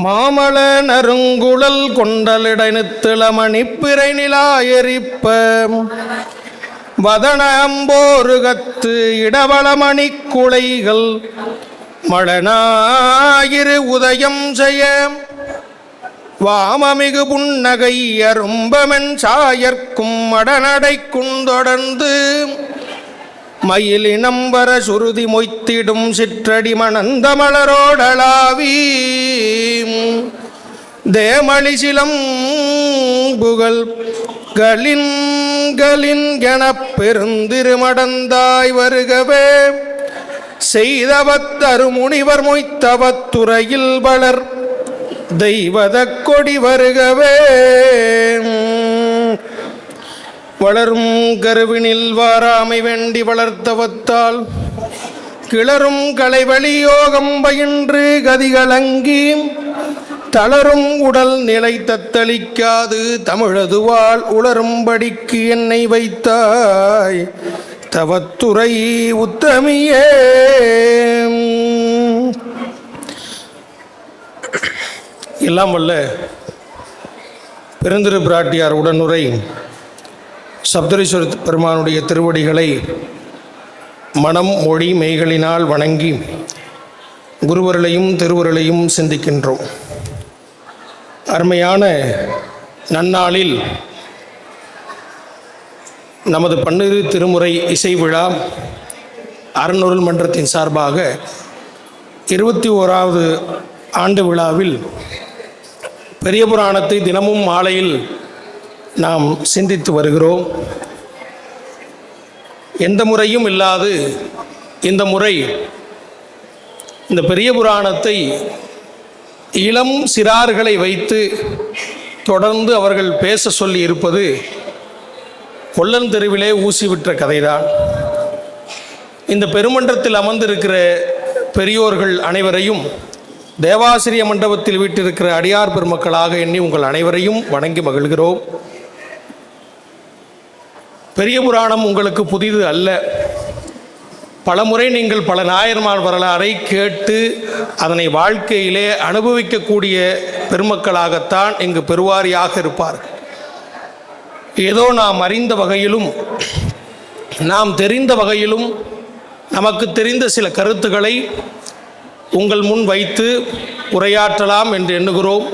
மாமள நறுங்குழல் கொண்டலிடனித்திளமணிப்பிறை நிலா எரிப்ப வதனம்போருகத்து இடவளமணி குலைகள் மழனாயிரு உதயம் செய்ய வாமமிகு புன்னகை அரும்பமென் சாயர்க்கும் மடநடை குந்தொடர்ந்து மயிலினம்பர சுருதி மொய்த்திடும் சிற்றடி மணந்த மலரோடளாவி தேமளிசிலம் புகழ் கலின் எனப் பெருந்திருமடந்தாய் வருகவே செய்தவத்தரு முனிவர் மொய்த்தவத்துறையில் வளர் தெய்வத கொடி வருகவே வளரும் கருவினில் வாராமை வேண்டி வளர்த்தவத்தால் கிளரும் கலைவழி யோகம் பயின்று கதிகளங்கி தளரும் உடல் நிலை தத்தளிக்காது தமிழதுவால் உளரும்படிக்கு என்னை வைத்தாய் தவத்துறை உத்தமியே. எல்லாம் வல்ல பெருந்திரு பிராட்டியார் உடனுரை சப்தரிஸ்வர பெருமானுடைய திருவடிகளை மனம் மொழி மெய்களினால் வணங்கி குருவர்களையும் திருவருளையும் சிந்திக்கின்றோம். அருமையான நன்னாளில் நமது பன்னிரு திருமுறை இசை விழா அறநூல் மன்றத்தின் சார்பாக 21வது ஆண்டு விழாவில் பெரிய புராணத்தை தினமும் மாலையில் நாம் சிந்தித்து வருகிறோம். எந்த முறையும் இல்லாது இந்த முறை இந்த பெரிய புராணத்தை இளம் சிறார்களை வைத்து தொடர்ந்து அவர்கள் பேச சொல்லி இருப்பது கொல்லன் தெருவிலே ஊசி விற்ற கதைதான். இந்த பெருமன்றத்தில் அமர்ந்திருக்கிற பெரியோர்கள் அனைவரையும் தேவாசிரிய மண்டபத்தில் வீட்டிருக்கிற அடியார் பெருமக்களாக எண்ணி உங்கள் அனைவரையும் வணங்கி மகிழ்கிறோம். பெரிய புராணம் உங்களுக்கு புதிது அல்ல. பலமுறை நீங்கள் பல நாயன்மார் வரலாறை கேட்டு அதனை வாழ்க்கையிலே அனுபவிக்கக்கூடிய பெருமக்களாகத்தான் இங்கு பெருவாரியாக இருப்பார்கள். ஏதோ நாம் அறிந்த வகையிலும் நாம் தெரிந்த வகையிலும் நமக்கு தெரிந்த சில கருத்துக்களை உங்கள் முன் வைத்து உரையாற்றலாம் என்று எண்ணுகிறோம்.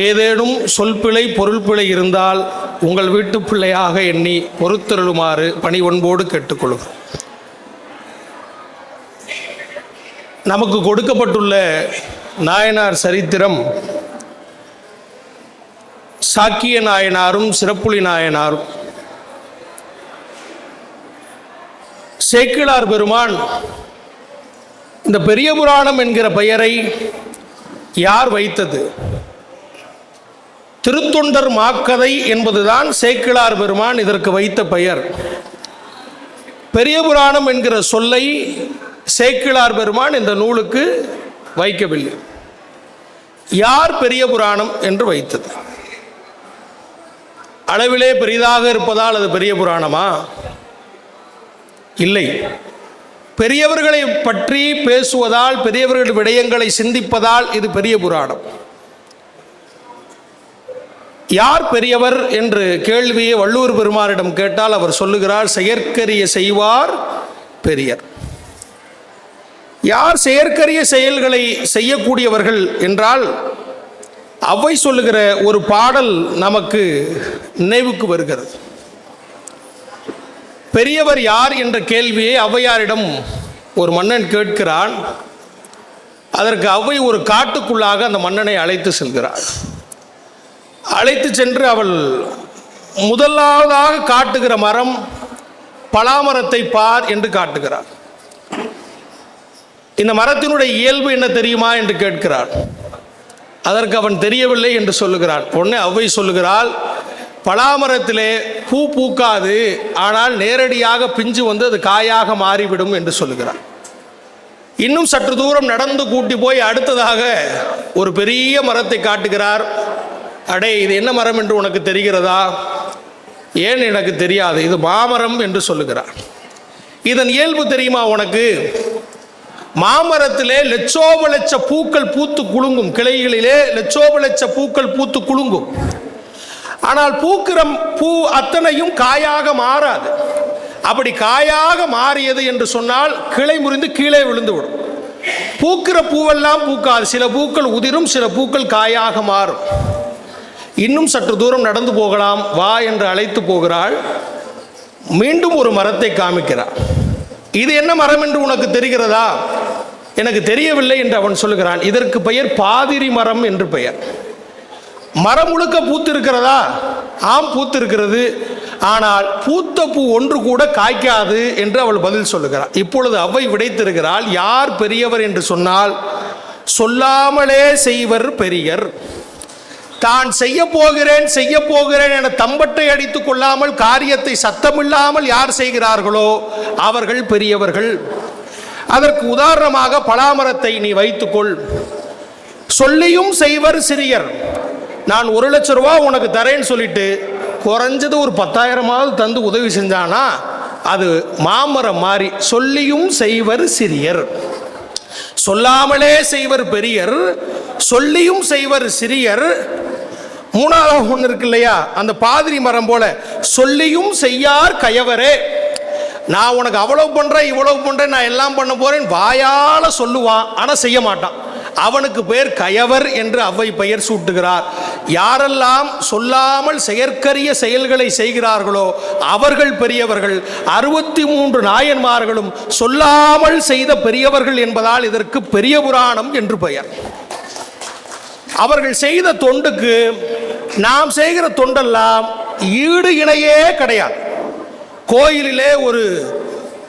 ஏதேனும் சொல் பிழை பொருள் பிழை இருந்தால் உங்கள் வீட்டு பிள்ளையாக எண்ணி பொறுத்தருளுமாறு பணிவன்போடு கேட்டுக்கொள்கிறோம். நமக்கு கொடுக்கப்பட்டுள்ள நாயனார் சரித்திரம் சாக்கிய நாயனாரும் சிறப்புலி நாயனாரும். சேக்கிழார் பெருமான் இந்த பெரிய புராணம் என்கிற பெயரை யார் வைத்தது? திருத்தொண்டர் மாக்கதை என்பதுதான் சேக்கிழார் பெருமான் இதற்கு வைத்த பெயர். பெரிய புராணம் என்கிற சொல்லை சேக்கிழார் பெருமான் இந்த நூலுக்கு வைக்கவில்லை. யார் பெரிய புராணம் என்று வைத்தது? அளவிலே பெரிதாக இருப்பதால் அது பெரிய புராணமா? இல்லை. பெரியவர்களை பற்றி பேசுவதால், பெரியவர்கள் விடயங்களை சிந்திப்பதால் இது பெரிய புராணம். யார் பெரியவர் என்று கேள்வியை வள்ளுவர் பெருமானிடம் கேட்டால் அவர் சொல்லுகிறார், செயற்கரிய செய்வார் பெரியர். யார் செயற்கரிய செயல்களை செய்யக்கூடியவர்கள் என்றால் அவ்வை சொல்லுகிற ஒரு பாடல் நமக்கு நினைவுக்கு வருகிறது. பெரியவர் யார் என்ற கேள்வியை ஔவையாரிடம் ஒரு மன்னன் கேட்கிறான். அதற்கு ஔவை ஒரு காட்டுக்குள்ளாக அந்த மன்னனை அழைத்து செல்கிறாள். அழைத்து சென்று அவள் முதலாவதாக காட்டுகிற மரம் பலாமரத்தை பார் என்று காட்டுகிறார். இந்த மரத்தினுடைய இயல்பு என்ன தெரியுமா என்று கேட்கிறார். அதற்கு அவன் தெரியவில்லை என்று சொல்லுகிறான். உடனே ஔவை சொல்லுகிறாள், பலாமரத்திலே பூ பூக்காது, ஆனால் நேரடியாக பிஞ்சு வந்து அது காயாக மாறிவிடும் என்று சொல்லுகிறார். இன்னும் சற்று தூரம் நடந்து கூட்டி போய் அடுத்ததாக ஒரு பெரிய மரத்தை காட்டுகிறார். அடே, இது என்ன மரம் என்று உனக்கு தெரிகிறதா? ஏன் எனக்கு தெரியாது, இது மாமரம் என்று சொல்லுகிறார். இதன் இயல்பு தெரியுமா உனக்கு? மாமரத்திலே லட்சோப லட்ச பூக்கள் பூத்து குலுங்கும், கிளைகளிலே லட்சோப லட்ச பூக்கள் பூத்து குலுங்கும். ஆனால் பூக்கிற பூ அத்தனையும் காயாக மாறாது. அப்படி காயாக மாறியது என்று சொன்னால் கிளை முறிந்து கீழே விழுந்து விடும். பூக்கிற பூவெல்லாம் பூக்காது, சில பூக்கள் உதிரும், சில பூக்கள் காயாக மாறும். இன்னும் சற்று தூரம் நடந்து போகலாம் வா என்று அழைத்து போகிறாள். மீண்டும் ஒரு மரத்தை காமிக்கிறார். இது என்ன மரம் என்று உனக்கு தெரிகிறதா? எனக்கு தெரியவில்லை என்று அவன் சொல்லுகிறான். இதற்கு பெயர் பாதிரி மரம் என்று பெயர். மரம் முழுக்க பூத்திருக்கிறதா? ஆம், பூத்திருக்கிறது. ஆனால் பூத்த பூ ஒன்று கூட காய்க்காது என்று அவள் பதில் சொல்லுகிறாள். இப்பொழுது அவ்வை விடைத்திருக்கிறாள். யார் பெரியவர் என்று சொன்னால் சொல்லாமலே செய்வர் பெரியர். தான் செய்ய போகிறேன் என தம்பட்டை அடித்துக் கொள்ளாமல் காரியத்தை சத்தமில்லாமல் யார் செய்கிறார்களோ அவர்கள் பெரியவர்கள். அதற்கு உதாரணமாக பலாமரத்தை நீ வைத்துக்கொள். சொல்லியும் செய்வர் சிறியர். நான் 1 லட்சம் ரூபா உனக்கு தரேன்னு சொல்லிட்டு குறைஞ்சது ஒரு 10,000 தந்து உதவி செஞ்சானா அது மாமரம் மாறி. சொல்லியும் செய்வர் சிறியர். சொல்லாமலே செய்வர் பெரியர், சொல்லியும் செய்வர் சிறியர். மூணாவது ஒன்று இருக்கு இல்லையா, அந்த பாதிரி மரம் போல சொல்லியும் செய்யார் கயவரே. நான் உனக்கு அவ்வளவு பண்றேன் இவ்வளவு பண்றேன் நான் எல்லாம் பண்ண போறேன் வாயால சொல்லுவான், ஆனா செய்ய மாட்டான். அவனுக்கு பெயர் கயவர் என்று அவ்வை பெயர் சூட்டுகிறார். யாரெல்லாம் சொல்லாமல் செயற்கரிய செயல்களை செய்கிறார்களோ அவர்கள் பெரியவர்கள். 63 நாயன்மார்களும் சொல்லாமல் செய்த பெரியவர்கள் என்பதால் இதற்கு பெரிய புராணம் என்று பெயர். அவர்கள் செய்த தொண்டுக்கு நாம் செய்கிற தொண்டெல்லாம் ஈடு இணையே கிடையாது. கோயிலிலே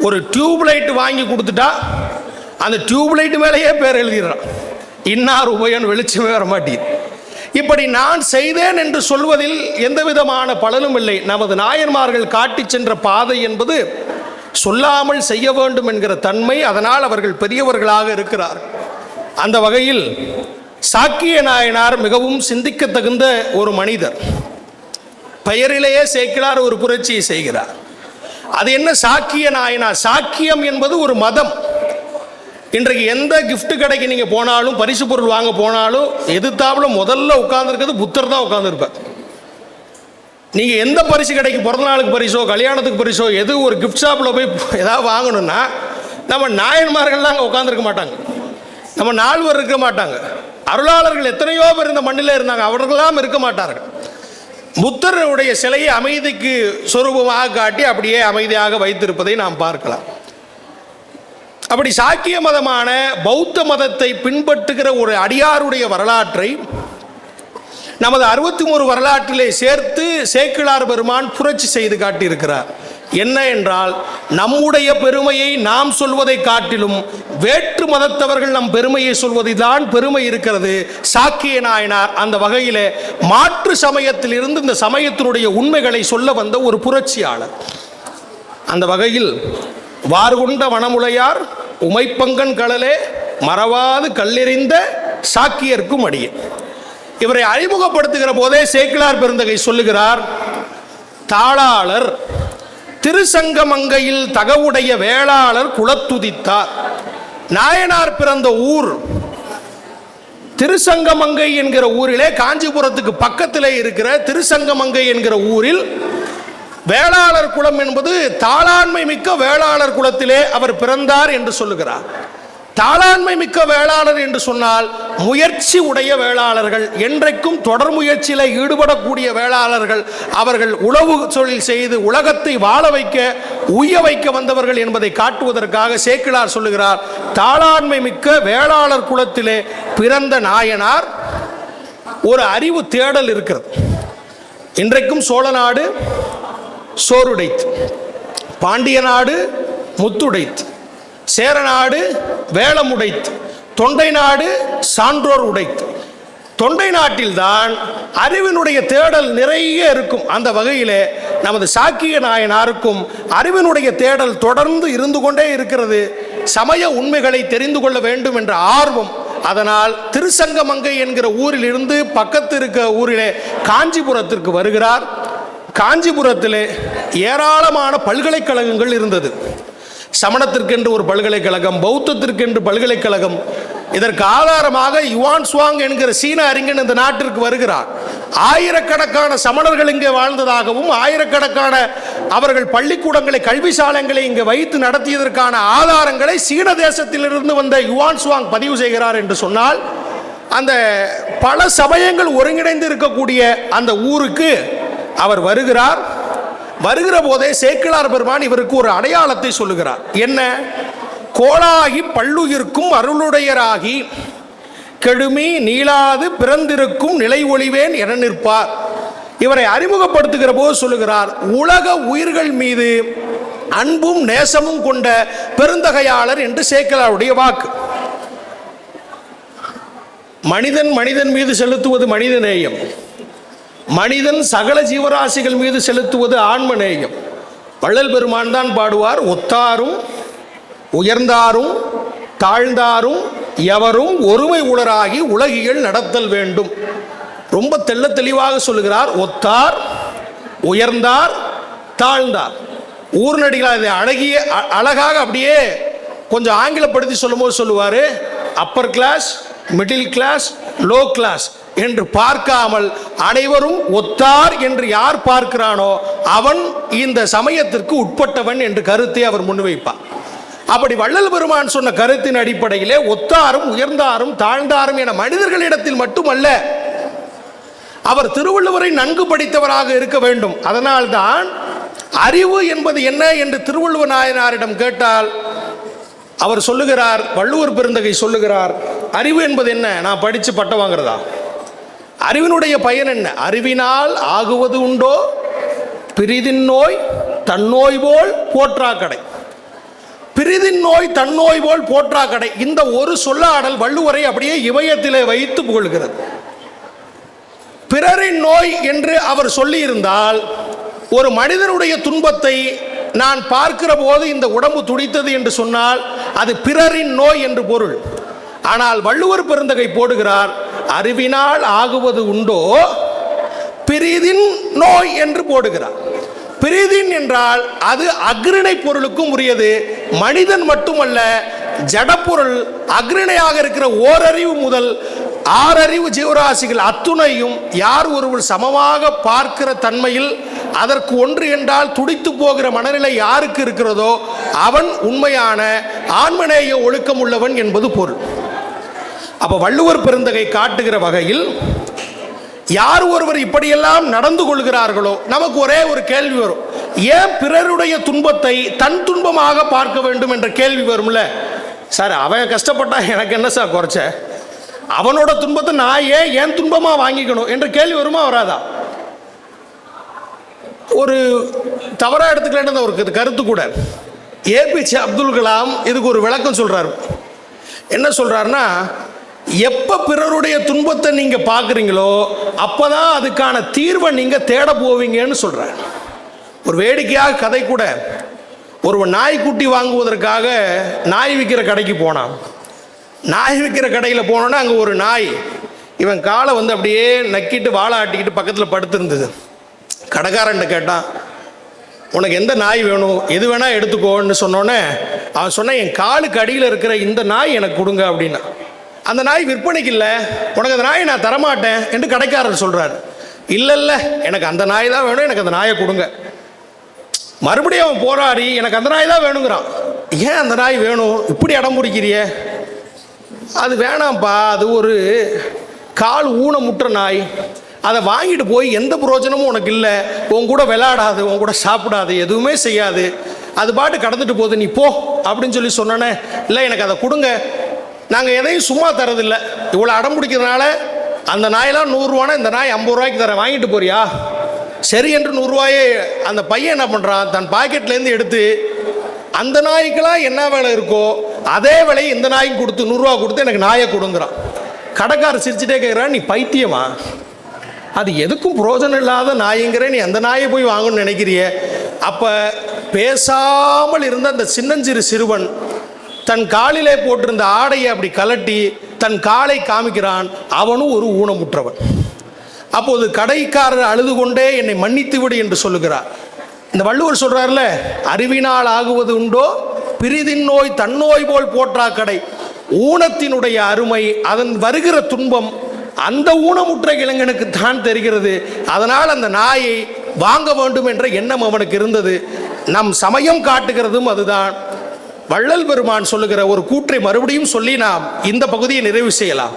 ஒரு டியூப்லைட் வாங்கி கொடுத்துட்டா அந்த டியூப்லைட் மேலேயே பேர் எழுதிடுறான். இன்னார் உபயன் வெளிச்சமே வர மாட்டேன். இப்படி நான் செய்தேன் என்று சொல்வதில் எந்த விதமான பலனும் இல்லை. நமது நாயன்மார்கள் காட்டி சென்ற பாதை என்பது சொல்லாமல் செய்ய வேண்டும் என்கிற தன்மை. அதனால் அவர்கள் பெரியவர்களாக இருக்கிறார். அந்த வகையில் சாக்கிய நாயனார் மிகவும் சிந்திக்க தகுந்த ஒரு மனிதர். பெயரிலேயே சேக்கிழார் ஒரு புரட்சியை செய்கிறார். அது என்ன சாக்கிய நாயனார்? சாக்கியம் என்பது ஒரு மதம். இன்றைக்கு எந்த கிஃப்ட் கடைக்கு நீங்கள் போனாலும், பரிசு பொருள் வாங்க போனாலும், எதிர்த்தாப்புல முதல்ல உட்கார்ந்துருக்கிறது புத்தர் தான் உட்கார்ந்துருப்பார். நீங்கள் எந்த பரிசு கடைக்கு, பிறந்த நாளுக்கு பரிசோ கல்யாணத்துக்கு பரிசோ எது ஒரு கிஃப்ட் ஷாப்பில் போய் ஏதாவது வாங்கணும்னா நம்ம நாயன்மார்கள்லாம் அங்கே உட்காந்துருக்க மாட்டாங்க, நம்ம நால்வர் இருக்க மாட்டாங்க. அருளாளர்கள் எத்தனையோ பேர் இந்த மண்ணில் இருந்தாங்க, அவர்களெல்லாம் இருக்க மாட்டார்கள். புத்தருடைய சிலையை அமைதிக்கு சொரூபமாக காட்டி அப்படியே அமைதியாக வைத்திருப்பதை நாம் பார்க்கலாம். அப்படி சாக்கிய மதமான பௌத்த மதத்தை பின்பற்றுகிற ஒரு அடியாருடைய வரலாற்றை நமது 63 வரலாற்றிலே சேர்த்து சேக்கிழார் பெருமான் புரட்சி செய்து காட்டியிருக்கிறார். என்ன என்றால், நம்முடைய பெருமையை நாம் சொல்வதை காட்டிலும் வேற்று மதத்தவர்கள் நம் பெருமையை சொல்வதில்தான் பெருமை இருக்கிறது. சாக்கிய நாயனார் அந்த வகையிலே மாற்று சமயத்தில் இருந்து இந்த சமயத்தினுடைய உண்மைகளை சொல்ல வந்த ஒரு புரட்சியாளர். அந்த வகையில் வார்கொண்ட வனமுலையார் உமைப்பங்கன் கடலே மறவாது கல்லெறிந்த சாக்கியர்க்கும் அடியே. இவரை அறிமுகப்படுத்துகிற போதே சேக்கிழார் பெருந்தகை சொல்லுகிறார், தாளாளர் திருசங்கமங்கையில் தகவுடைய வேளாளர் குலத்துதித்தார். நாயனார் பிறந்த ஊர் திருசங்கமங்கை என்கிற ஊரிலே, காஞ்சிபுரத்துக்கு பக்கத்திலே இருக்கிற திருசங்கமங்கை என்கிற ஊரில் வேளாளர் குலம் என்பது தாளாண்மை மிக்க வேளாளர் குலத்திலே அவர் பிறந்தார் என்று சொல்லுகிறார். தாளாண்மை மிக்க வேளாளர் என்று சொன்னால் முயற்சி உடைய வேளாளர்கள், என்றைக்கும் தொடர் முயற்சியில் ஈடுபடக்கூடிய வேளாளர்கள். அவர்கள் உழவு தொழில் செய்து உலகத்தை வாழ வைக்க உய்ய வைக்க வந்தவர்கள் என்பதை காட்டுவதற்காக சேக்கிழார் சொல்லுகிறார், தாளாண்மை மிக்க வேளாளர் குலத்திலே பிறந்த நாயனார். ஒரு அறிவு தேடல் இருக்கிறது. இன்றைக்கும் சோழ நாடு சோறுடைத்து, பாண்டிய நாடு முத்துடைத்து, சேர நாடு வேளமுடைத்து, தொண்டை நாடு சான்றோர் உடைத்து. தொண்டை நாட்டில்தான் அறிவினுடைய தேடல் நிறைய இருக்கும். அந்த வகையிலே நமது சாக்கிய நாயனாருக்கும் அறிவினுடைய தேடல் தொடர்ந்து இருந்து கொண்டே இருக்கிறது. சமய உண்மைகளை தெரிந்து கொள்ள வேண்டும் என்ற ஆர்வம். அதனால் திருசங்கமங்கை என்கிற ஊரில் இருந்து பக்கத்து இருக்க ஊரிலே காஞ்சிபுரத்திற்கு வருகிறார். காஞ்சிபுரத்திலே ஏராளமான பல்கலைக்கழகங்கள் இருந்தது. சமணத்திற்கென்று ஒரு பல்கலைக்கழகம், பௌத்தத்திற்கென்று பல்கலைக்கழகம். இதற்கு ஆதாரமாக யுவான் சுவாங் என்கிற சீன அறிஞன் இந்த நாட்டிற்கு வருகிறார். ஆயிரக்கணக்கான சமணர்கள் இங்கே வாழ்ந்ததாகவும், ஆயிரக்கணக்கான அவர்கள் பள்ளிக்கூடங்களை, கல்வி சாலைகளை இங்கே வைத்து நடத்தியதற்கான ஆதாரங்களை சீன தேசத்திலிருந்து வந்த யுவான் சுவாங் பதிவு செய்கிறார் என்று சொன்னால், அந்த பல சமயங்கள் ஒருங்கிணைந்து இருக்கக்கூடிய அந்த ஊருக்கு அவர் வருகிறார். வருகிற போதே சேக்கிழார் பெருமான் இவருக்கு ஒரு அடையாளத்தை சொல்லுகிறார். என்ன? கோளாகி பல்லுயிர்க்கும் அருளுடையராகி கெடுமி நீளாது பிறந்திருக்கும் நிலை ஒளிவேன் என நிற்பார். இவரை அறிமுகப்படுத்துகிற போது சொல்லுகிறார், உலக உயிர்கள் மீது அன்பும் நேசமும் கொண்ட பெருந்தகையாளர் என்று சேக்கிழாருடைய வாக்கு. மனிதன் மனிதன் மீது செலுத்துவது மனித நேயம், மனிதன் சகல ஜீவராசிகள் மீது செலுத்துவது ஆன்ம நேயம். வள்ளல் பெருமான் தான் பாடுவார், ஒத்தாரும் உயர்ந்தாரும் தாழ்ந்தாரும் எவரும் ஒருமை உளராகி உலகியல் நடத்தல் வேண்டும். ரொம்ப தெள்ள தெளிவாக சொல்லுகிறார். ஒத்தார், உயர்ந்தார், தாழ்ந்தார். ஊர்நடிகளாக இதை அழகாக அப்படியே கொஞ்சம் ஆங்கிலப்படுத்தி சொல்லும் போது சொல்லுவார், upper class, middle class, low class என்று பார்க்காமல் அனைவரும் ஒத்தார் என்று யார் பார்க்கிறானோ அவன் இந்த சமயத்திற்கு உட்பட்டவன் என்று கருத்தை அவர் முன்வைப்பார். அப்படி வள்ளல் பெருமான் சொன்ன கருத்தின் அடிப்படையிலே ஒத்தாரும் உயர்ந்தாரும் தாழ்ந்தாரும் என மனிதர்களிடத்தில் மட்டுமல்ல, அவர் திருவள்ளுவரை நன்கு படித்தவராக இருக்க வேண்டும். அதனால்தான் அறிவு என்பது என்ன என்று திருவள்ளுவர் நாயனாரிடம் கேட்டால் அவர் சொல்லுகிறார், வள்ளுவர் பெருந்தகை சொல்லுகிறார், அறிவு என்பது என்ன? நான் படித்து பட்டம் வாங்குறதா? அறிவினுடைய பயன் என்ன? அறிவினால் ஆகுவது உண்டோ பிரிதின் நோய் தன்னோய் போல் போற்றா கடை. பிரிதின் நோய் தன்னோய் போல் போற்றா கடை. இந்த ஒரு சொல்லாடல் வள்ளுவரை அப்படியே இமயத்திலே வைத்து புகழ்கிறது. பிறரின் நோய் என்று அவர் சொல்லியிருந்தால், ஒரு மனிதனுடைய துன்பத்தை நான் பார்க்கிற போது இந்த உடம்பு துடித்தது என்று சொன்னால் அது பிறரின் நோய் என்று பொருள். ஆனால் வள்ளுவர் பெருந்தகை போடுகிறார், அறிவினால் ஆகுவது உண்டோ பிரிதின் நோய் என்று போடுகிறார். பிரிதின் என்றால் அது அக்ரிணை பொருளுக்கும் உரியது. மனிதன் மட்டுமல்ல, ஜடப்பொருள் அக்ரிணையாக இருக்கிற ஓரறிவு முதல் ஆறறிவு ஜீவராசிகள் அத்துணையும் யார் ஒருவர் சமமாக பார்க்கிற தன்மையில் அதற்கு ஒன்று என்றால் துடித்து போகிற மனநிலை யாருக்கு இருக்கிறதோ அவன் உண்மையான ஆன்மநேய ஒழுக்கம் உள்ளவன் என்பது பொருள். அப்ப வள்ளுவர் பெருந்தகை காட்டுகிற வகையில் யார் ஒருவர் இப்படியெல்லாம் நடந்து கொள்கிறார்களோ நமக்கு ஒரே ஒரு கேள்வி வரும், ஏன் பிறருடைய துன்பத்தை தன் துன்பமாக பார்க்க வேண்டும் என்ற கேள்வி வரும்ல. சார், அவன் கஷ்டப்பட்டா எனக்கு என்ன சார் குறைச்ச? அவனோட துன்பத்தை நான் ஏன் துன்பமா வாங்கிக்கணும் என்ற கேள்வி வருமா வராதா? ஒரு தவறா எடுத்துக்கலன்னு ஒரு கருத்து கூட ஏபிஜே அப்துல் கலாம் இதுக்கு ஒரு விளக்கம் சொல்றாரு. என்ன சொல்றாருன்னா, எப்ப பிறருடைய துன்பத்தை நீங்க பார்க்குறீங்களோ அப்பதான் அதுக்கான தீர்வை நீங்க தேட போவீங்கன்னு சொல்றாரு. ஒரு வேடிக்கையாக கதை கூட, ஒரு நாய்க்குட்டி வாங்குவதற்காக நாய் விற்கிற கடைக்கு போனான். நாய் விற்கிற கடையில் போனோன்னா அங்கே ஒரு நாய் இவன் காலை வந்து அப்படியே நக்கிட்டு வாழை ஆட்டிக்கிட்டு பக்கத்தில் படுத்திருந்தது. கடைக்காரன்ட்ட கேட்டான், உனக்கு எந்த நாய் வேணும், எது வேணா எடுத்துக்கோன்னு சொன்னோன்னே அவன் சொன்ன, என் காலுக்கு அடியில் இருக்கிற இந்த நாய் எனக்கு கொடுங்க அப்படின்னா. அந்த நாய் விற்பனைக்கு இல்லை, உனக்கு அந்த நாயை நான் தரமாட்டேன் என்று கடைக்காரர் சொல்கிறார். இல்லை இல்லை, எனக்கு அந்த நாய் தான் வேணும், எனக்கு அந்த நாயை கொடுங்க. மறுபடியும் அவன் போராடி எனக்கு அந்த நாய் தான் வேணுங்கிறான். ஏன் அந்த நாய் வேணும், இப்படி அடம் பிடிக்கிறிய? அது வேணாம்ப்பா, அது ஒரு கால் ஊனமுற்ற நாய், அதை வாங்கிட்டு போய் எந்த பிரயோஜனமும் உனக்கு இல்லை, உன் கூட விளையாடாது, உன் கூட சாப்பிடாது, எதுவுமே செய்யாது, அது பாட்டு கடந்துட்டு போகுது, நீ போ அப்படின்னு சொல்லி சொன்னோன்னே, இல்லை எனக்கு அதை கொடுங்க, நாங்கள் எதையும் சும்மா தரதில்லை, இவ்வளோ அடம் பிடிக்கிறதுனால அந்த நாயெல்லாம் 100 ரூபானா இந்த நாய் 50 ரூபாய்க்கு தரேன், வாங்கிட்டு போறியா? சரி என்று 100 ரூபாயே அந்த பையன் என்ன பண்ணுறான், தன் பாக்கெட்லேருந்து எடுத்து அந்த நாய்க்கெல்லாம் என்ன வேலை இருக்கோ அதே விலையை இந்த நாய்க்கு கொடுத்து 100 ரூபா கொடுத்து எனக்கு நாயை கொடுங்குறான். கடைக்காரர் சிரிச்சுட்டே கேட்குறான், நீ பைத்தியமா? அது எதுக்கும் பிரோஜனம் இல்லாத நாய்ங்கிற, நீ அந்த நாயை போய் வாங்கணும்னு நினைக்கிறிய? அப்போ பேசாமல் இருந்த அந்த சின்னஞ்சிறு சிறுவன் தன் காலிலே போட்டிருந்த ஆடையை அப்படி கலட்டி தன் காலை காமிக்கிறான். அவனும் ஒரு ஊனமுற்றவன். அப்போது கடைக்காரர் அழுது கொண்டே என்னை மன்னித்து விடு என்று சொல்லுகிறார். இந்த வள்ளுவர் சொல்றார்ல, அறிவினால் ஆகுவது உண்டோ பிரிதின் நோய் தன்னோய் போல் போற்றா கடை. ஊனத்தினுடைய அருமை, அதன் வருகிற துன்பம் அந்த ஊனமுற்ற இளைஞனுக்கு தான் தெரிகிறது. அதனால் அந்த நாயை வாங்க வேண்டும் என்ற எண்ணம் அவனுக்கு இருந்தது. நம் சமயம் காட்டுகிறதும் அதுதான். வள்ளல் பெருமான் சொல்லுகிற ஒரு கூற்றை மறுபடியும் சொல்லி நாம் இந்த பகுதியை நிறைவு செய்யலாம்.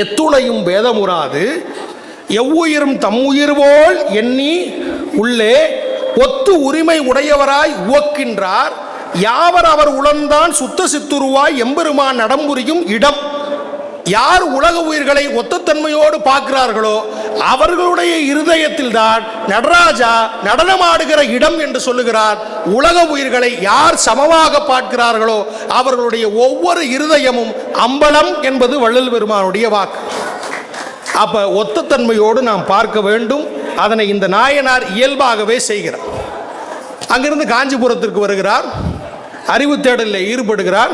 எத்துணையும் பேதமுறாது எவ்வுயிரும் தம்முயிர் போல் எண்ணி உள்ளே ஒத்து உரிமை உடையவராய் உவக்கின்றார். யாவர் அவர் உளந்தான் சுத்த சித்துருவாய் எம்பெருமான் நடம்புரியும் இடம். யார் உலக உயிர்களை ஒத்தத்தன்மையோடு பார்க்கிறார்களோ அவர்களுடைய இருதயத்தில் தான் நடராஜா நடனமாடுகிற இடம் என்று சொல்லுகிறார். உலக உயிர்களை யார் சமமாக பார்க்கிறார்களோ அவர்களுடைய ஒவ்வொரு இருதயமும் அம்பலம் என்பது வள்ளல் பெருமானுடைய வாக்கு. அப்ப ஒத்தத்தன்மையோடு நாம் பார்க்க வேண்டும். அதனை இந்த நாயனார் இயல்பாகவே செய்கிறார். அங்கிருந்து காஞ்சிபுரத்திற்கு வருகிறார். அறிவு தேடலில் ஈடுபடுகிறார்.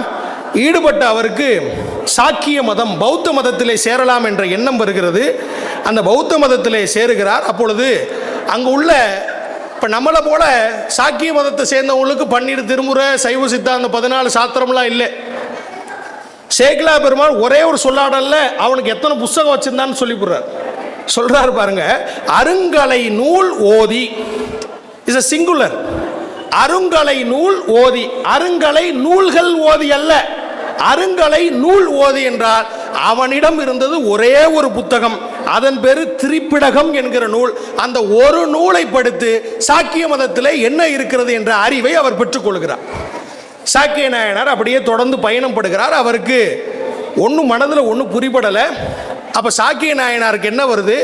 ஈடுபட்ட அவருக்கு சாக்கிய மதம் பௌத்த மதத்திலே சேரலாம் என்ற எண்ணம் வருகிறது. அந்த பௌத்த மதத்திலே சேருகிறார். அப்பொழுது அங்கு உள்ள இப்போ நம்மளை போல சாக்கிய மதத்தை சேர்ந்தவங்களுக்கு 12 திருமுறை சைவ சித்தாந்த 14 சாத்திரம்லாம் இல்லை. சேக்கிலா பெருமாள் ஒரே ஒரு சொல்லாடல்ல அவனுக்கு எத்தனை புஸ்தகம் வச்சிருந்தான்னு சொல்லிவிடுறார். சொல்றாரு பாருங்க, அருங்கலை நூல் ஓதி இஸ் a singular. அருங்கலை நூல் ஓதி, அருங்கலை நூல்கள் ஓதி அல்ல, அருங்கலை நூல் ஓதி என்றால் அவனிடம் இருந்தது ஒரே ஒரு புத்தகம். அதன் பேரு திரிப்பிடகம் என்கிற நூல். அந்த ஒரு நூலை படித்து சாக்கிய மதத்தில் என்ன இருக்கிறது என்ற அறிவை அவர் பெற்றுக்கொள்கிறார். சாக்கிய நாயனார் அப்படியே தொடர்ந்து பயணம் படுகிறார். அவருக்கு ஒன்றும் மனதில் ஒன்றும் புரிபடலை. அப்போ சாக்கிய நாயனாருக்கு என்ன வருது,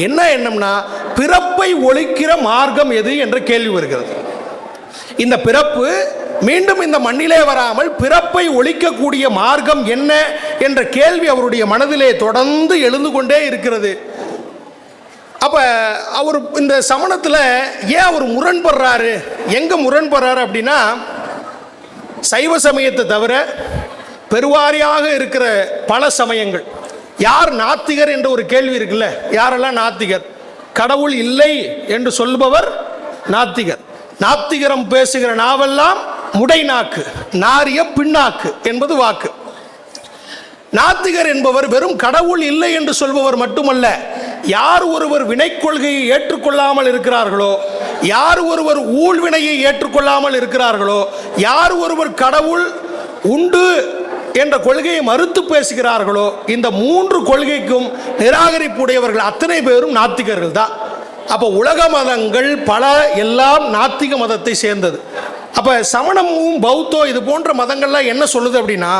என்ன எண்ணம்னா பிறப்பை ஒழிக்கிற மார்க்கம் எது என்ற கேள்வி வருகிறது. இந்த பிறப்பு மீண்டும் இந்த மண்ணிலே வராமல் பிறப்பை ஒழிக்கக்கூடிய மார்க்கம் என்ன என்ற கேள்வி அவருடைய மனதிலே தொடர்ந்து எழுந்து கொண்டே இருக்கிறது. அப்ப அவர் இந்த சமணத்தில் ஏன் அவர் முரண்படுறாரு, எங்க முரண்படுறாரு அப்படின்னா, சைவ சமயத்தை தவிர பெருவாரியாக இருக்கிற பல சமயங்கள், யார் நாத்திகர் என்ற ஒரு கேள்வி இருக்குல்ல, யாரெல்லாம் நாத்திகர்? கடவுள் இல்லை என்று சொல்பவர் நாத்திகர். நாத்திகரம் பேசுகிற நாவெல்லாம் முடை நாக்கு, நாரிய பின்னாக்கு என்பது வாக்கு. நாத்திகர் என்பவர் வெறும் கடவுள் இல்லை என்று சொல்பவர் மட்டுமல்ல, யார் ஒருவர் வினை கொள்கையை ஏற்றுக்கொள்ளாமல் இருக்கிறார்களோ, யார் ஒருவர் ஊழ்வினையை ஏற்றுக்கொள்ளாமல் இருக்கிறார்களோ, யார் ஒருவர் கடவுள் உண்டு என்ற கொள்கையை மறுத்து பேசுகிறார்களோ, இந்த 3 கொள்கைக்கும் நிராகரிப்புடையவர்கள் அத்தனை பேரும் நாத்திகர்கள் தான். அப்போ உலக மதங்கள் பல எல்லாம் நாத்திக மதத்தை சேர்ந்தது. அப்போ சமணமும் பௌத்தம் இது போன்ற மதங்கள்லாம் என்ன சொல்லுது அப்படின்னா,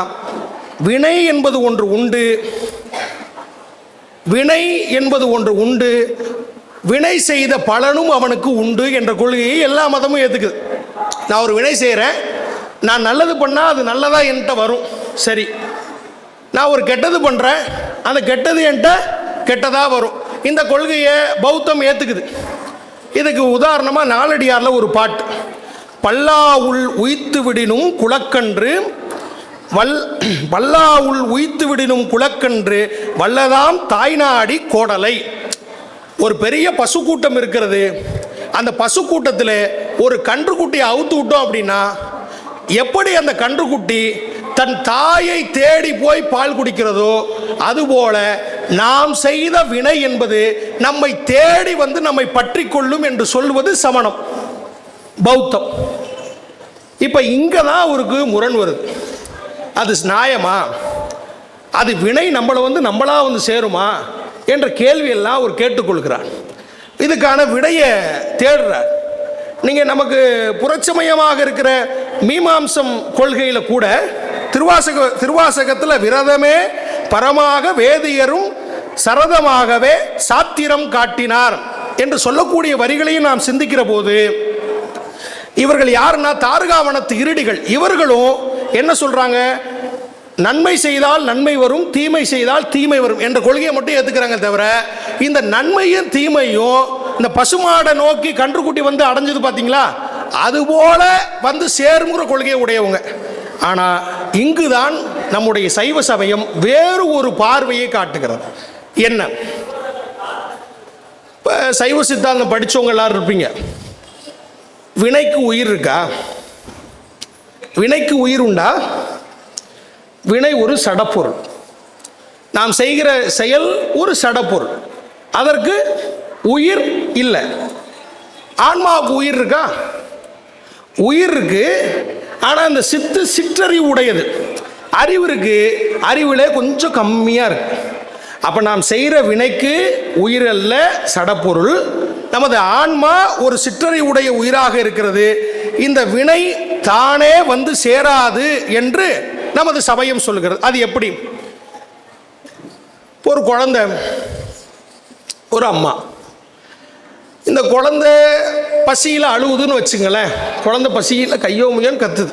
வினை என்பது ஒன்று உண்டு, வினை என்பது ஒன்று உண்டு, வினை செய்த பலனும் அவனுக்கு உண்டு என்ற கொள்கையை எல்லா மதமும் ஏற்றுக்குது. நான் ஒரு வினை செய்கிறேன், நான் நல்லது பண்ணால் அது நல்லதாக என்கிட்ட வரும், சரி. நான் ஒரு கெட்டது பண்ணுறேன், அந்த கெட்டது என்கிட்ட கெட்டதாக வரும். இந்த கொள்கையை பௌத்தம் ஏற்றுக்குது. இதுக்கு உதாரணமாக நாலடியாரில் ஒரு பாட்டு, பல்லாவுள் உய்த்து விடினும் குளக்கன்று வல்லாவுள் உய்த்து விடினும் குளக்கன்று வல்லதாம் தாய்நாடி கோடலை. ஒரு பெரிய பசு கூட்டம் இருக்கிறது. அந்த பசு கூட்டத்தில் ஒரு கன்றுக்குட்டியை அவுத்து விட்டோம் அப்படின்னா, எப்படி அந்த கன்றுக்குட்டி தன் தாயை தேடி போய் பால் குடிக்கிறதோ அதுபோல நாம் செய்த வினை என்பது நம்மை தேடி வந்து நம்மை பற்றி கொள்ளும் என்று சொல்வது சமணம், பௌத்தம். இப்போ இங்கே தான் அவருக்கு முரண் வருது. அது நியாயமா? அது வினை நம்மளா வந்து சேருமா என்ற கேள்வியெல்லாம் அவர் கேட்டுக்கொள்கிறார். இதுக்கான விடையை தேடுறார். நீங்கள் நமக்கு புறச்சமயமாக இருக்கிற மீமாம்சம் கொள்கையில் கூட திருவாசகத்தில் விரதமே பரமாக வேதியரும் சரதமாகவே சாத்திரம் காட்டினார் என்று சொல்லக்கூடிய வரிகளையும் நாம் சிந்திக்கிற போது, இவர்கள் யாருன்னா தாருகாவனத்து இருடிகள். இவர்களும் என்ன சொல்றாங்க, நன்மை செய்தால் நன்மை வரும், தீமை செய்தால் தீமை வரும் என்ற கொள்கையை மட்டும் ஏற்றுக்கிறாங்க. தவிர இந்த நன்மையும் தீமையும் இந்த பசுமாடை நோக்கி கன்றுக்குட்டி வந்து அடைஞ்சது பார்த்தீங்களா, அதுபோல வந்து சேருங்கிற கொள்கையை உடையவங்க. ஆனால் இங்குதான் நம்முடைய சைவ சமயம் வேறு ஒரு பார்வையை காட்டுகிறது. என்ன, இப்போ சைவ சித்தாந்தம் படித்தவங்க எல்லாரும் இருப்பீங்க. வினைக்கு உயிர் இருக்கா? வினைக்கு உயிர் உண்டா? வினை ஒரு சடப்பொருள். நாம் செய்கிற செயல் ஒரு சடப்பொருள், அதற்கு உயிர் இல்லை. ஆன்மாவுக்கு உயிர் இருக்கா? உயிர் இருக்கு. ஆனால் அந்த சிற்றறிவு உடையது. அறிவு இருக்கு, அறிவிலே கொஞ்சம் கம்மியாக இருக்கு. அப்போ நாம் செய்கிற வினைக்கு உயிர் அல்ல, சடப்பொருள். நமது ஆன்மா ஒரு சிற்றறிவுடைய உயிராக இருக்கிறது. இந்த வினை தானே வந்து சேராது என்று நமது சமயம் சொல்கிறது. அது எப்படி? ஒரு குழந்தை, ஒரு அம்மா, இந்த குழந்தை பசியில் அழுவுதுன்னு வச்சுங்களேன். குழந்தை பசியில் கையோ முயன்னு கத்துது.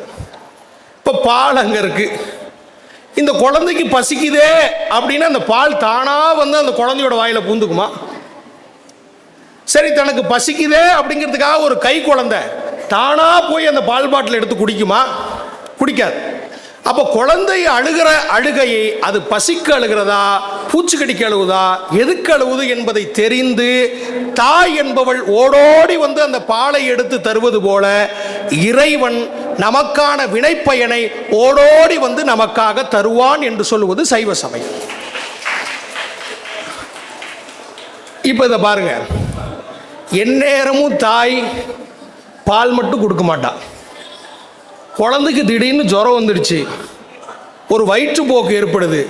இப்போ பால் அங்கே இருக்குது. இந்த குழந்தைக்கு பசிக்குதே அப்படின்னா அந்த பால் தானாக வந்து அந்த குழந்தையோட வாயில் பூந்துக்குமா? சரி, தனக்கு பசிக்குதே அப்படிங்கிறதுக்காக ஒரு கை குழந்தை தானாக போய் அந்த பால் பாட்டில் எடுத்து குடிக்குமா? குடிக்காது. அப்போ குழந்தை அழுகிற அழுகையை அது பசிக்கு அழுகிறதா, பூச்சிக்கடிக்கு அழுகுதா, எதுக்கு அழுகுது என்பதை தெரிந்து தாய் என்பவள் ஓடோடி வந்து அந்த பாலை எடுத்து தருவது போல இறைவன் நமக்கான வினைப்பயனை ஓடோடி வந்து நமக்காக தருவான் என்று சொல்லுவது சைவ சமயம். இப்போ இதை பாருங்க, எந்நேரமும் தாய் பால் மட்டும் கொடுக்க மாட்டா. குழந்தைக்கு திடீர்னு ஜுரம் வந்துடுச்சு, ஒரு வயிற்றுப்போக்கு ஏற்படுது,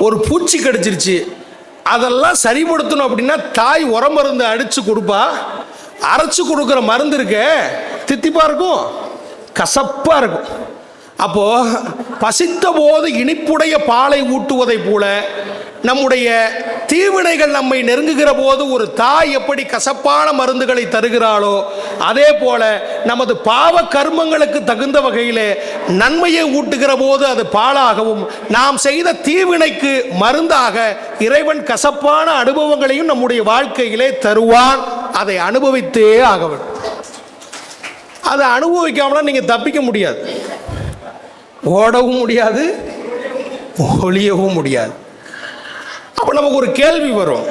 ஒரு பூச்சி கடிச்சிருச்சு, அதெல்லாம் சரிப்படுத்தணும் அப்படின்னா தாய் உரம் மருந்து அடித்து கொடுப்பா. அரைச்சி கொடுக்குற மருந்து இருக்க தித்திப்பாக இருக்கும், கசப்பாக இருக்கும். அப்போது பசித்த போது இனிப்புடைய பாலை ஊட்டுவதை போல நம்முடைய தீவினைகள் நம்மை நெருங்குகிற போது ஒரு தாய் எப்படி கசப்பான மருந்துகளை தருகிறாளோ அதே போல நமது பாவ கர்மங்களுக்கு தகுந்த வகையிலே நன்மையை ஊட்டுகிற போது அது பாலாகவும், நாம் செய்த தீவினைக்கு மருந்தாக இறைவன் கசப்பான அனுபவங்களையும் நம்முடைய வாழ்க்கையிலே தருவான். அதை அனுபவித்தே ஆக வேண்டும். அதை அனுபவிக்காமலாம் நீங்கள் தப்பிக்க முடியாது, ஓடவும் முடியாது, ஒளியவும் முடியாது. அப்போ நமக்கு ஒரு கேள்வி வரும்,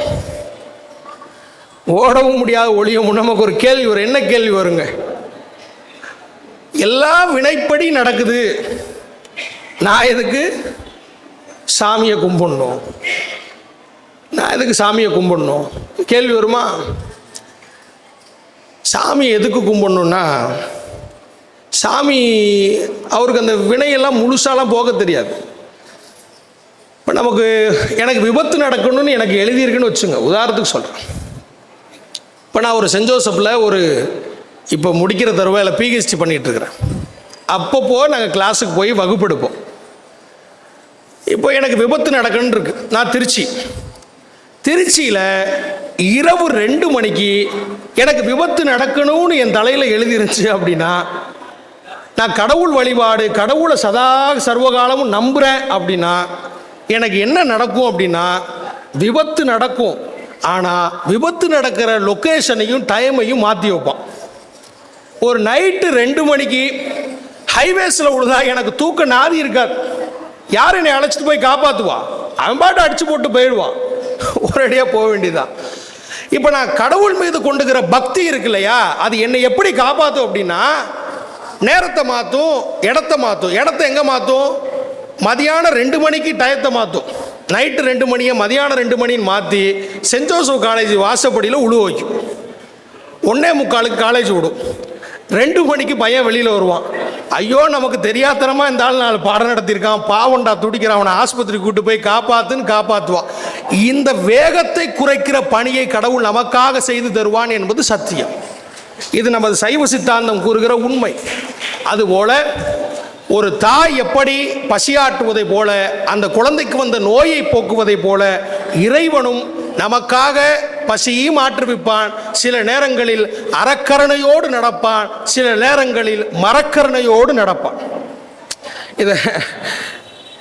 ஓடவும் முடியாது, ஒளியவும். நமக்கு ஒரு கேள்வி வரும். என்ன கேள்வி வருங்க? எல்லாம் வினைப்படி நடக்குது, நான் எதுக்கு சாமியை கும்பிடணும்? நான் எதுக்கு சாமியை கும்பிடணும்? கேள்வி வருமா? சாமியை எதுக்கு கும்பிடணுன்னா, சாமி அவருக்கு அந்த வினையெல்லாம் முழுசாலாம் போக தெரியாது. இப்போ நமக்கு எனக்கு விபத்து நடக்கணும்னு எனக்கு எழுதியிருக்குன்னு வச்சுங்க, உதாரணத்துக்கு சொல்கிறேன். இப்போ நான் ஒரு சென்ட் ஜோசப்பில் இப்போ முடிக்கிற தருவாயில் பிஹெச்டி பண்ணிகிட்ருக்கிறேன். அப்பப்போ நாங்கள் கிளாஸுக்கு போய் வகுப்பெடுப்போம். இப்போ எனக்கு விபத்து நடக்கணுன்னு இருக்கு. நான் திருச்சியில் இரவு 2 மணிக்கு எனக்கு விபத்து நடக்கணும்னு என் தலையில் எழுதிருந்துச்சு அப்படின்னா, நான் கடவுள் வழிபாடு, கடவுளை சதா சர்வகாலமும் நம்புகிறேன் அப்படின்னா எனக்கு என்ன நடக்கும் அப்படின்னா, விபத்து நடக்கும். ஆனால் விபத்து நடக்கிற லொக்கேஷனையும் டைமையும் மாற்றி வைப்பான். ஒரு நைட்டு 2 மணிக்கு ஹைவேஸில் விழுதா எனக்கு தூக்க நாதி இருக்காது. யார் என்னை அழைச்சிட்டு போய் காப்பாற்றுவா? அவன் பாட்டு அடித்து போட்டு போயிடுவான், ஒரேடியாக போக வேண்டியதான். இப்போ நான் கடவுள் மீது கொண்டுகிற பக்தி இருக்கு இல்லையா, அது என்னை எப்படி காப்பாற்றும் அப்படின்னா, நேரத்தை மாற்றும், இடத்த மாற்றும். இடத்த எங்கே மாற்றும்? மதியானம் 2 மணிக்கு டயத்தை மாற்றும். நைட்டு 2 மணியை மதியானம் 2 மணின்னு மாற்றி சென்ட் ஜோசப் காலேஜ் வாசப்படியில் உழுவ வைக்கும். 1:45 காலேஜ் விடும். 2 மணிக்கு பையன் வெளியில் வருவான். ஐயோ, நமக்கு தெரியாதனமாக இந்த ஆள் 4 பாடம் நடத்தியிருக்கான், பாவண்டா துடிக்கிறான், அவனை ஆஸ்பத்திரிக்கு கூட்டு போய் காப்பாற்றுவான். இந்த வேகத்தை குறைக்கிற பணியை கடவுள் நமக்காக செய்து தருவான் என்பது சத்தியம். இது நமது சைவ சித்தாந்தம் கூறுகிற உண்மை. அதுபோல ஒரு தாய் எப்படி பசியாட்டுவதை போல, அந்த குழந்தைக்கு வந்த நோயை போக்குவதை போல இறைவனும் நமக்காக பசியையும் ஆற்றுவிப்பான். சில நேரங்களில் அறக்கரணையோடு நடப்பான், சில நேரங்களில் மரக்கரணையோடு நடப்பான். இதை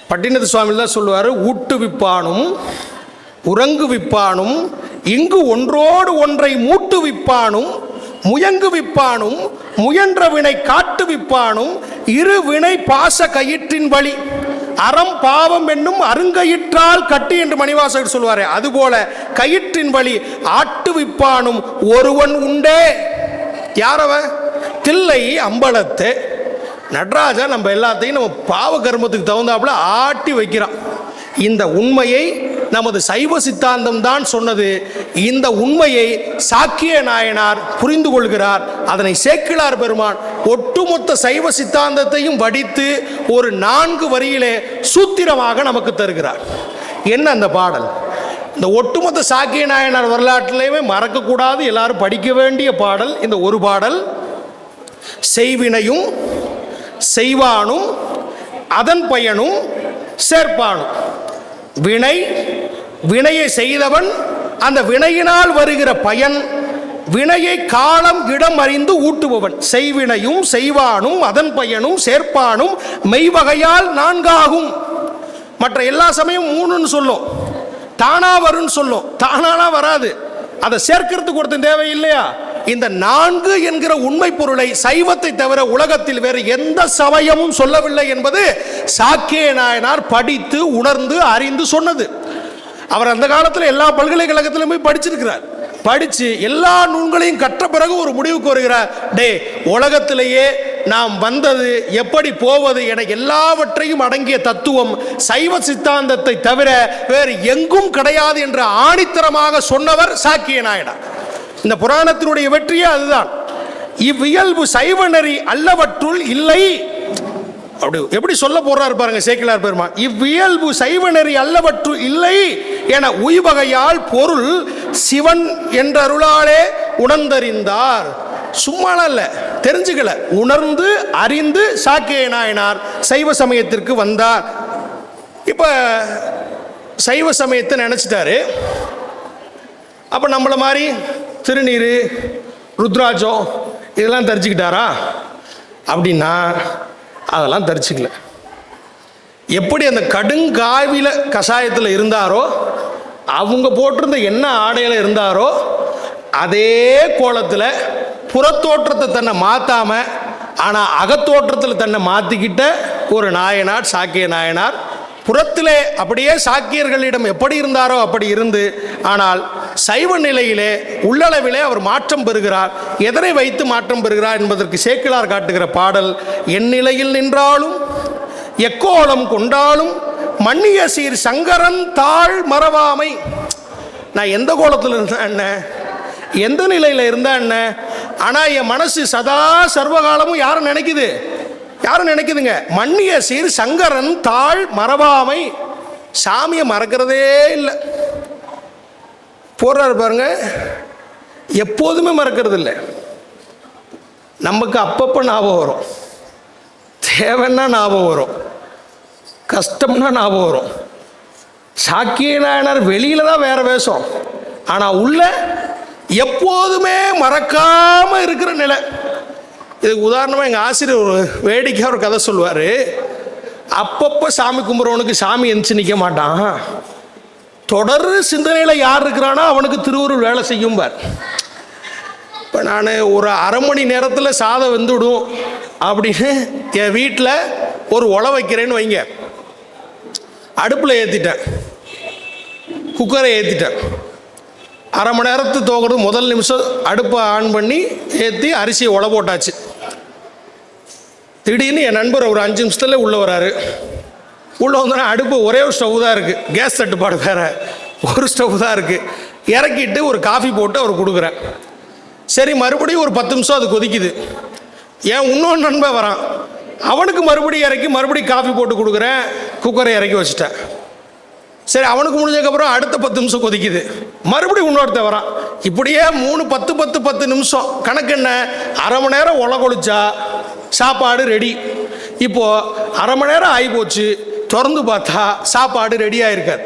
பட்டினத்து சுவாமி தான் சொல்லுவார். ஊட்டுவிப்பானும் உறங்குவிப்பானும் இங்கு ஒன்றோடு ஒன்றை மூட்டுவிப்பானும் முயங்குவிப்பானும் முயன்ற வினை காட்டுவிப்பானும் இரு வினை பாச கயிற்றின் வழி அறம் பாவம் என்னும் அருங்கயிற்றால் கட்டி என்று மணிவாசகர் சொல்வாரே, அதுபோல கயிற்றின் வழி ஆட்டுவிப்பானும் ஒருவன் உண்டே. யாரவ? தில்லை அம்பலத்தே நடராஜா நம்ம எல்லாத்தையும் நம்ம பாவ கர்மத்துக்கு தகுந்தாப்புல ஆட்டி வைக்கிறான். இந்த உண்மையை நமது சைவ சித்தாந்தம் தான் சொன்னது. இந்த உண்மையை சாக்கிய நாயனார் புரிந்து கொள்கிறார். அதனை சேக்கிழார் பெருமான் ஒட்டுமொத்த சைவ சித்தாந்தத்தையும் வடித்து ஒரு 4 வரியிலே சூத்திரமாக நமக்கு தருகிறார். என்ன அந்த பாடல்? இந்த ஒட்டுமொத்த சாக்கிய நாயனார் வரலாற்றிலேயே மறக்கக்கூடாது, எல்லாரும் படிக்க வேண்டிய பாடல் இந்த ஒரு பாடல். செய்வினையும் செய்வானும் அதன் பயனும் சேர்ப்பானும். வினை, வினையை செய்தவன், அந்த வினையினால் வருகிற பயன், வினையை காலம் இடம் அறிந்து ஊட்டுபவன். செய்வினையும் செய்வானும் அதன் பயனும் சேர்ப்பானும் மெய்வகையால் 4 மற்ற எல்லா சமயம் 3ன்னு சொல்லும், தானா வரும்னு சொல்லும். தானானா வராது, அதை சேர்க்கிறதுக்கு ஒருத்தன் தேவை இல்லையா? இந்த 4 என்கிற உண்மை பொருளை சைவத்தை தவிர உலகத்தில் வேறு எந்த சமயமும் சொல்லவில்லை என்பது சாக்கிய நாயனார் படித்து உணர்ந்து அறிந்து சொன்னது. அவர் அந்த காலத்தில் எல்லா பல்கலைக்கழகத்திலும் போய் படிச்சிருக்கிறார். படித்து எல்லா நூல்களையும் கற்ற பிறகு ஒரு முடிவுக்கு வருகிறார். உலகத்திலேயே நாம் வந்தது, எப்படி போவது என எல்லாவற்றையும் அடங்கிய தத்துவம் சைவ சித்தாந்தத்தை தவிர வேறு எங்கும் கிடையாது என்று ஆணித்தரமாக சொன்னவர் சாக்கிய நாயனார். இந்த புராணத்தினுடைய வெற்றியே அதுதான். இவ்வியல்பு சைவ நெறி அல்லவற்றுள் இல்லை. அப்படி எப்படி சொல்ல போறாரு பாருங்க சேக்கிழார் பெருமான். இவ்வியல்பு சைவ நெறி அல்லவற்றுள் இல்லை என உய்வகையால் பொருள் சிவன் என்ற அருளாலே உணர்ந்தறிந்தார். சும்மா இல்ல, தெரிஞ்சுக்கல, உணர்ந்து அறிந்து சாக்கிய நாயனார் சைவ சமயத்திற்கு வந்தார். இப்ப சைவ சமயத்தை நினைச்சிட்டாரு. அப்ப நம்மள மாதிரி திருநீர், ருத்ராட்சம் இதெல்லாம் தரிச்சுக்கிட்டாரா அப்படின்னா அதெல்லாம் தரிச்சுக்கல. எப்படி அந்த கடுங்காவில கஷாயத்தில் இருந்தாரோ, அவங்க போட்டிருந்த என்ன ஆடையில் இருந்தாரோ அதே கோலத்தில் புறத்தோற்றத்தை தன்னை மாற்றாம ஆனால் அகத்தோற்றத்தில் தன்னை மாற்றிக்கிட்ட ஒரு நாயனார் சாக்கிய நாயனார். புறத்திலே அப்படியே சாக்கியர்களிடம் எப்படி இருந்தாரோ அப்படி இருந்து, ஆனால் சைவ நிலையிலே உள்ளளவிலே அவர் மாற்றம் பெறுகிறார். எதனை வைத்து மாற்றம் பெறுகிறார் என்பதற்கு சேக்கிழார் காட்டுகிற பாடல், என் நிலையில் நின்றாலும் எக்கோலம் கொண்டாலும் மன்னிய சீர் சங்கரன் தாழ் மறவாமை. நான் எந்த கோலத்தில் இருந்தேன் என்ன, எந்த நிலையில் இருந்தா என்ன, ஆனால் என் மனசு சதா சர்வகாலமும் யாரும் நினைக்குது, யாரும் நினைக்குதுங்க, மன்னிய சீர் சங்கரன் தாழ் மறவாமை. சாமியை மறக்கிறதே இல்லை. போறாரு பாருங்க, எப்போதுமே மறக்கிறது இல்லை. நமக்கு அப்பப்போ ஞாபகம் வரும், தேவைன்னா ஞாபகம் வரும், கஷ்டம்னா ஞாபகம் வரும். சாக்கிய நாயனார் வெளியில தான் வேற வேஷம், ஆனால் உள்ள எப்போதுமே மறக்காம இருக்கிற நிலை. இதுக்கு உதாரணமாக எங்கள் ஆசிரியர் ஒரு வேடிக்கையாக ஒரு கதை சொல்லுவார். அப்பப்போ சாமி கும்பிட்றவனுக்கு சாமி எந்திச்சு நிற்க மாட்டான், தொடர் சிந்தனையில் யார் இருக்கிறானோ அவனுக்கு திருவருள் வேலை செய்யும்பார். இப்போ நான் ஒரு அரை மணி நேரத்தில் சாதம் வெந்துவிடும் அப்படின்னு என் வீட்டில் ஒரு உலை வைக்கிறேன்னு வைங்க. அடுப்பில் ஏற்றிட்டேன், குக்கரை ஏற்றிட்டேன். அரை மணி நேரத்து தோக்கிறது முதல் நிமிஷம் அடுப்பை ஆன் பண்ணி ஏற்றி அரிசியை உலை போட்டாச்சு. திடீர்னு என் நண்பர் ஒரு 5 நிமிஷத்தில் உள்ளே வராரு. உள்ளே வந்தோன்னா அடுப்பு ஒரே ஒரு ஸ்டவ் தான் இருக்குது, கேஸ் தட்டுப்பாடு வேறு, ஒரு ஸ்டவ் தான் இருக்குது. இறக்கிட்டு ஒரு காஃபி போட்டு அவர் கொடுக்குறேன். சரி, மறுபடியும் ஒரு 10 நிமிஷம் அது கொதிக்குது. ஏன் இன்னொன்று நண்பன் வரான், அவனுக்கு மறுபடியும் இறக்கி மறுபடியும் காஃபி போட்டு கொடுக்குறேன். குக்கரை இறக்கி வச்சுட்டேன். சரி, அவனுக்கு முடிஞ்சதுக்கப்புறம் அடுத்த 10 நிமிஷம் கொதிக்குது, மறுபடியும் இன்னொருத்த வரான். இப்படியே 3 10 நிமிஷம். கணக்கு என்ன, அரை மணி நேரம் உலை கொளிச்சா சாப்பாடு ரெடி. இப்போது அரை மணி நேரம் ஆகி போச்சு, திறந்து பார்த்தா சாப்பாடு ரெடியாக இருக்காது.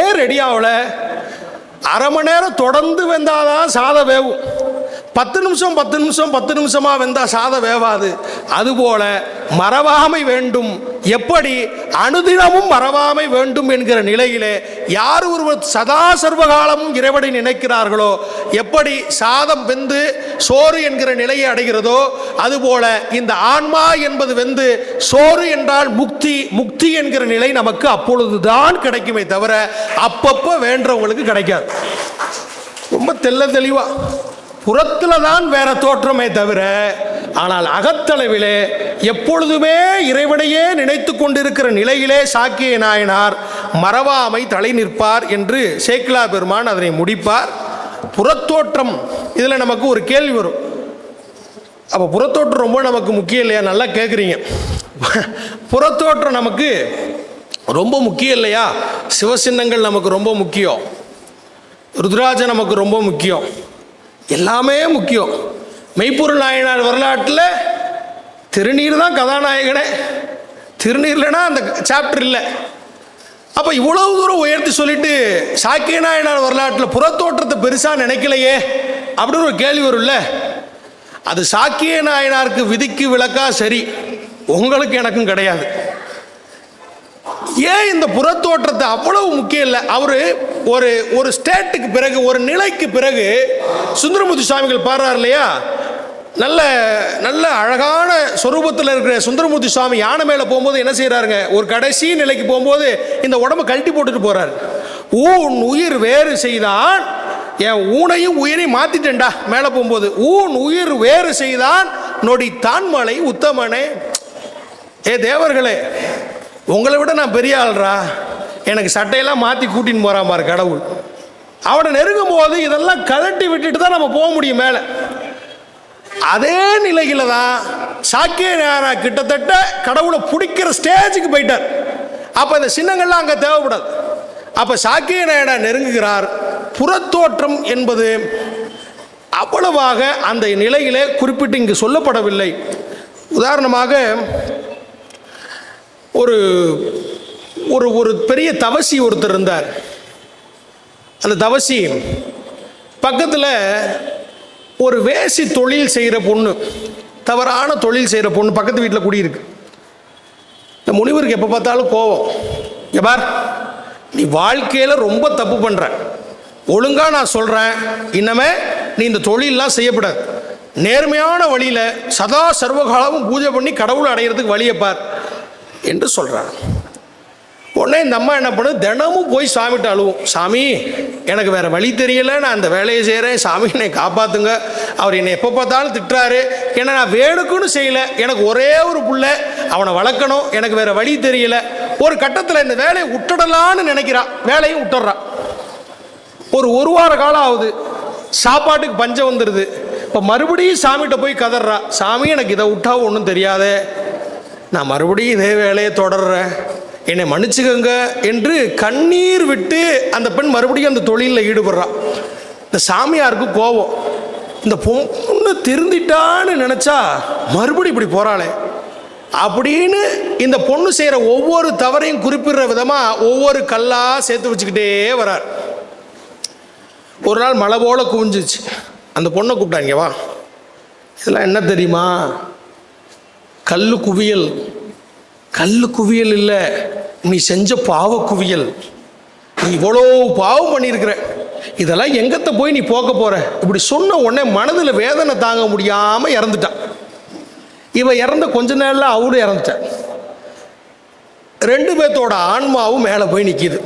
ஏன் ரெடி ஆகல? அரை மணி நேரம் தொடர்ந்து வெந்தாதான் சாதம் வேவும். 10 நிமிஷமாக வெந்தால் சாதம் வேவாது. அதுபோல மறவாமை வேண்டும். எப்படி அனுதினமும் மறவாமை வேண்டும் என்கிற நிலையிலே யார் ஒருவர் சதா சர்வகாலமும் இறைவனை நினைக்கிறார்களோ, எப்படி சாதம் வெந்து சோறு என்கிற நிலையை அடைகிறதோ, அதுபோல இந்த ஆன்மா என்பது வெந்து சோறு என்றால் முக்தி, முக்தி என்கிற நிலை நமக்கு அப்பொழுதுதான் கிடைக்குமே தவிர அப்பப்போ வேண்டவங்களுக்கு கிடைக்காது. ரொம்ப தெளிவா புறத்தில் தான் வேற தோற்றமே தவிர ஆனால் அகத்தளவிலே எப்பொழுதுமே இறைவனையே நினைத்து கொண்டிருக்கிற நிலையிலே சாக்கிய நாயனார் மறவாமை தலை நிற்பார் என்று சேக்கிழார் பெருமான் அதனை முடிப்பார். புறத்தோற்றம், இதில் நமக்கு ஒரு கேள்வி வரும். அப்போ புறத்தோற்றம் ரொம்ப நமக்கு முக்கியம் இல்லையா? நல்லா கேட்குறீங்க. புறத்தோற்றம் நமக்கு ரொம்ப முக்கியம் இல்லையா? சிவசின்னங்கள் நமக்கு ரொம்ப முக்கியம், ருத்ராஜன் நமக்கு ரொம்ப முக்கியம், எல்லாமே முக்கியம். மெய்ப்பொருள் நாயனார் வரலாற்றில் திருநீர் தான் கதாநாயகனே. திருநீர் இல்லைன்னா அந்த சாப்டர் இல்லை. அப்போ இவ்வளவு தூரம் உயர்த்தி சொல்லிட்டு சாக்கிய நாயனார் வரலாற்றில் புறத்தோற்றத்தை பெருசாக நினைக்கலையே அப்படின்னு ஒரு கேள்வி வரும்ல. அது சாக்கிய நாயனாருக்கு விதிக்கு விளக்கா சரி, உங்களுக்கு எனக்கும் கிடையாது. ஏன் இந்த புறத்தோற்றத்தை அவ்வளவு முக்கியம் இல்லை? அவர் ஒரு ஸ்டேட்டுக்கு பிறகு, ஒரு நிலைக்கு பிறகு சுந்தரமூர்த்தி சுவாமிகள் பாடுறார் இல்லையா? நல்ல நல்ல அழகான சொரூபத்தில் இருக்கிற சுந்தரமூர்த்தி சுவாமி யானை மேலே போகும்போது என்ன செய்கிறாருங்க? ஒரு கடைசி நிலைக்கு போகும்போது இந்த உடம்பை கழட்டி போட்டுட்டு போகிறார். ஊன் உயிர் வேறு செய்தான், என் ஊனையும் உயிரையும் மாற்றிட்டேன்டா. மேலே போகும்போது ஊன் உயிர் வேறு செய்தான் நொடி தான் மலை உத்தமனே. ஏ தேவர்களே, உங்களை விட நான் பெரிய ஆள்றா, எனக்கு சட்டையெல்லாம் மாற்றி கூட்டின்னு போகிறான் பாரு கடவுள். அவனை நெருங்கும் போது இதெல்லாம் கழட்டி விட்டுட்டு தான் நம்ம போக முடியும் மேலே. அதே நிலையில தான் சாக்கிய நாயனார் கிட்டத்தட்ட கடவுளை பிடிக்கிற ஸ்டேஜுக்கு போயிட்டார். அப்போ இந்த சின்னங்கள்லாம் அங்கே தேவைப்படாது. அப்போ சாக்கிய நாயனார் நெருங்குகிறார். புறத்தோற்றம் என்பது அவ்வளவாக அந்த நிலையிலே குறிப்பிட்டு இங்கு சொல்லப்படவில்லை. உதாரணமாக ஒரு ஒரு ஒரு பெரிய தவசி ஒருத்தர் இருந்தார். அந்த தவசி பக்கத்தில் ஒரு வேசி தொழில் செய்கிற பொண்ணு, தவறான தொழில் செய்கிற பொண்ணு பக்கத்து வீட்டில் குடியிருக்கு. இந்த முனிவருக்கு எப்போ பார்த்தாலும் கோபம். எபார், நீ வாழ்க்கையில் ரொம்ப தப்பு பண்ணுற, ஒழுங்காக நான் சொல்கிறேன், இன்னமே நீ இந்த தொழிலெலாம் செய்யப்படாது, நேர்மையான வழியில் சதா சர்வகாலமும் பூஜை பண்ணி கடவுளை அடைகிறதுக்கு வழியப்பார் என்று சொல்கிறார். உடனே இந்த அம்மா என்ன பண்ணுது? தினமும் போய் சாமிகிட்ட அழுவும். சாமி, எனக்கு வேறு வழி தெரியலை, நான் அந்த வேலையை செய்கிறேன், சாமி என்னை காப்பாற்றுங்க, அவர் என்னை எப்போ பார்த்தாலும் திட்டுறாரு, ஏன்னா நான் வேணுக்குன்னு செய்யலை, எனக்கு ஒரே ஒரு புள்ள, அவனை வளர்க்கணும், எனக்கு வேறு வழி தெரியலை. ஒரு கட்டத்தில் இந்த வேலையை விட்டுடலான்னு நினைக்கிறான், வேலையும் விட்டுறான். ஒரு வார காலம் ஆகுது, சாப்பாட்டுக்கு பஞ்சம் வந்துடுது. இப்போ மறுபடியும் சாமிகிட்ட போய் கதறா, சாமி எனக்கு இதை விட்டா ஒன்றும் தெரியாதே, நான் மறுபடியும் இதே வேலையை தொடர்றேன், என்னை மன்னிச்சுக்கங்க என்று கண்ணீர் விட்டு அந்த பெண் மறுபடியும் அந்த தொழிலில் ஈடுபடுறான். இந்த சாமியாருக்கு கோபம், இந்த பொண்ணு திருந்திட்டான்னு நினச்சா மறுபடியும் இப்படி போகிறாளே அப்படின்னு இந்த பொண்ணு செய்கிற ஒவ்வொரு தவறையும் குறிப்பிடுற விதமாக ஒவ்வொரு கல்லாக சேர்த்து வச்சுக்கிட்டே வரார். ஒரு நாள் மழை போல் குவிஞ்சிச்சு. அந்த பொண்ணை கூப்பிட்டாங்க, வா, இதெல்லாம் என்ன தெரியுமா? கல்லு குவியல். கல்லு குவியல் இல்லை, நீ செஞ்ச பாவ குவியல். நீ இவ்வளோ பாவம் பண்ணியிருக்கிற, இதெல்லாம் எங்கத்த போய் நீ போக்க போகிற? இப்படி சொன்ன உடனே மனதில் வேதனை தாங்க முடியாமல் இறந்துட்டான். இவன் இறந்த கொஞ்ச நேரில் அவரும் இறந்துட்டான். ரெண்டு பேர்த்தோட ஆன்மாவும் மேலே போய் நிற்கிது,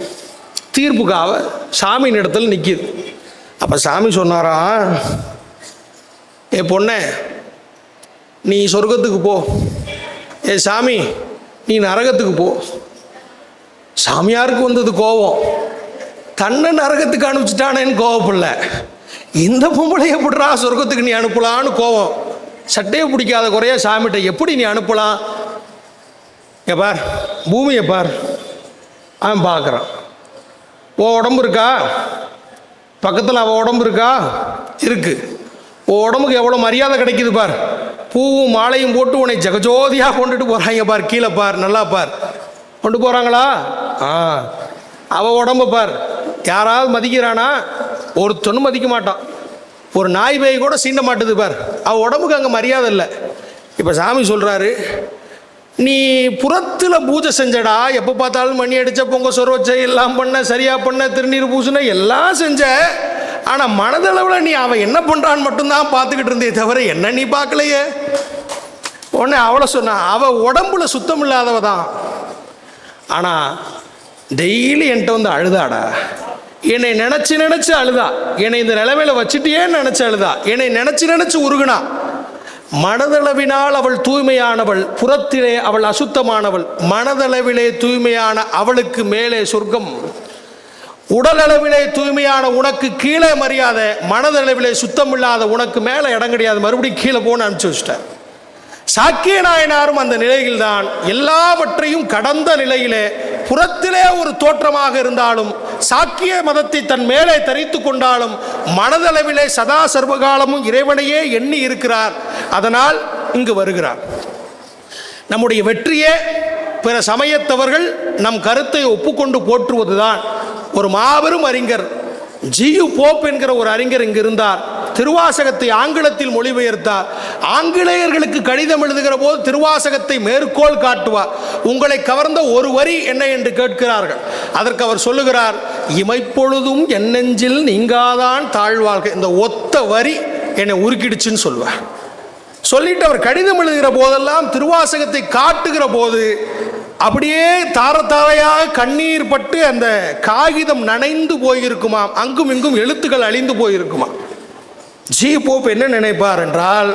தீர்ப்புக்காக சாமியின் இடத்துல நிற்கிது. அப்போ சாமி சொன்னாரா, ஏ பொண்ணே, நீ சொர்க்கத்துக்கு போ, ஏ சாமி நீ நரகத்துக்கு போ. சாமியாருக்கு வந்தது கோபம், தன்னை நரகத்துக்கு அனுப்பிச்சிட்டானேன்னு கோவப்படல, இந்த பொம்பளை எப்படிரா சொர்க்கத்துக்கு நீ அனுப்பலான்னு கோவம். சட்டையை பிடிக்காத குறைய சாமிகிட்ட எப்படி நீ அனுப்பலாம்? பார், பூமியை பார். அவன் பார்க்குறான், ஓ உடம்பு இருக்கா, பக்கத்தில் அவள் உடம்பு இருக்கா, இருக்கு. ஓ உடம்புக்கு எவ்வளோ மரியாதை கிடைக்குது பார், பூவும் மாலையும் போட்டு உன்னை ஜெகஜோதியாக கொண்டுட்டு போகிறாங்க பார், கீழே பார், நல்லா பார், கொண்டு போகிறாங்களா? அவள் உடம்பு பார், யாராவது மதிக்கிறானா? ஒருத்தனும் மதிக்க மாட்டான். ஒரு நாய் பேய் கூட சீண்ட மாட்டுது பார், அவள் உடம்புக்கு அங்கே மரியாதை இல்லை. இப்போ சாமி சொல்கிறாரு, நீ புறத்தில் பூஜை செஞ்சடா, எப்போ பார்த்தாலும் மணி அடித்த, பொங்க சொர வச்ச, எல்லாம் பண்ண, சரியாக பண்ண, திருநீர் பூசுன, எல்லாம் செஞ்ச. ஆனால் மனதளவில் நீ அவன் என்ன பண்ணுறான்னு மட்டும்தான் பார்த்துக்கிட்டு இருந்தே தவிர என்ன நீ பார்க்கலையே. உடனே அவளை சொன்னான், அவள் உடம்புல சுத்தம் இல்லாதவ தான், ஆனால் டெய்லி என்கிட்ட வந்து அழுதாடா, என்னை நினச்சி அழுதா, என்னை இந்த நிலைமையில் வச்சுட்டியேன்னு நினச்சி அழுதா, என்னை நினச்சி உருகுனா. மனதளவினால் அவள் தூய்மையானவள், புறத்திலே அவள் அசுத்தமானவள். மனதளவிலே தூய்மையான அவளுக்கு மேலே சொர்க்கம், உடலளவிலே தூய்மையான உனக்கு கீழே மரியாதை, மனதளவிலே சுத்தம் இல்லாத உனக்கு மேலே இடம் கிடையாது, மறுபடியும் கீழே போன்னு அனுப்பிச்சு வச்சிட்டார். சாக்கிய நாயனாரும் அந்த நிலையில்தான், எல்லாவற்றையும் கடந்த நிலையிலே புறத்திலே ஒரு தோற்றமாக இருந்தாலும், சாக்கிய மதத்தை தன் மேலே தரித்து கொண்டாலும், மனதளவிலே சதா சர்வகாலமும் இறைவனையே எண்ணி இருக்கிறார். அதனால் இங்கு வருகிறார். நம்முடைய வெற்றியே பிற சமயத்தவர்கள் நம் கருத்தை ஒப்புக்கொண்டு போற்றுவதுதான். ஒரு மாபெரும் அறிஞர் ஜியு போப் என்கிற ஒரு அறிஞர் இங்கு இருந்தார். திருவாசகத்தை ஆங்கிலத்தில் மொழிபெயர்த்தார். ஆங்கிலேயர்களுக்கு கடிதம் எழுதுகிற போது திருவாசகத்தை மேற்கோள் காட்டுவார். உங்களை கவர்ந்த ஒரு வரி என்ன என்று கேட்கிறார்கள். அதற்கு அவர் சொல்லுகிறார், இமைப்பொழுதும் என் நெஞ்சில் நீங்காதான் தாழ்வாழ்க. இந்த ஒத்த வரி என்னை உருக்கிடுச்சுன்னு சொல்லுவார். சொல்லிட்டு அவர் கடிதம் எழுதுகிற போதெல்லாம் திருவாசகத்தை காட்டுகிற போது அப்படியே தாரத்தாரையாக கண்ணீர் பட்டு அந்த காகிதம் நனைந்து போயிருக்குமாம், அங்கும் இங்கும் எழுத்துக்கள் அழிந்து போயிருக்குமாம். ஜி போப் என்ன நினைப்பார் என்றால்,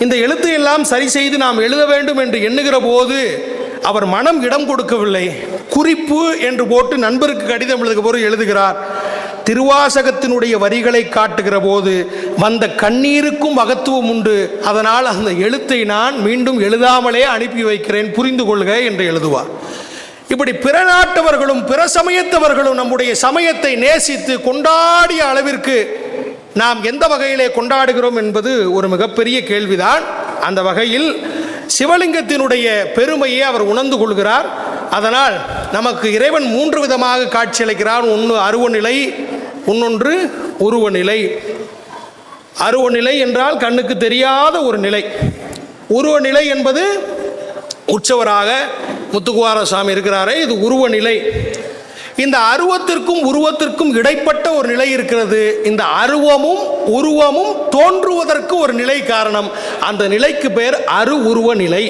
இந்த எழுத்து எல்லாம் சரி செய்து நாம் எழுத வேண்டும் என்று எண்ணுகிற போது அவர் மனம் இடம் கொடுக்கவில்லை. குறிப்பு என்று போட்டு நண்பருக்கு கடிதம் எழுதுகிற போது எழுதுகிறார், திருவாசகத்தினுடைய வரிகளை காட்டுகிற போது வந்த கண்ணீருக்கும் மகத்துவம் உண்டு, அதனால் அந்த எழுத்தை நான் மீண்டும் எழுதாமலே அனுப்பி வைக்கிறேன், புரிந்து கொள்க என்று எழுதுவார். இப்படி பிற நாட்டவர்களும் பிற சமயத்தவர்களும் நம்முடைய சமயத்தை நேசித்து கொண்டாடிய அளவிற்கு நாம் எந்த வகையிலே கொண்டாடுகிறோம் என்பது ஒரு மிகப்பெரிய கேள்விதான். அந்த வகையில் சிவலிங்கத்தினுடைய பெருமையை அவர் உணர்ந்து கொள்கிறார். அதனால் நமக்கு இறைவன் 3 விதமாக காட்சியளிக்கிறார். ஒன்று அருவநிலை, இன்னொன்று உருவநிலை. அருவநிலை என்றால் கண்ணுக்கு தெரியாத ஒரு நிலை. உருவநிலை என்பது உற்சவராக முத்துக்குமாரசாமி இருக்கிறாரே, இது உருவநிலை. இந்த அருவத்திற்கும் உருவத்திற்கும் இடைப்பட்ட ஒரு நிலை இருக்கிறது. இந்த அருவமும் உருவமும் தோன்றுவதற்கு ஒரு நிலை காரணம். அந்த நிலைக்கு பெயர் அரு உருவ நிலை.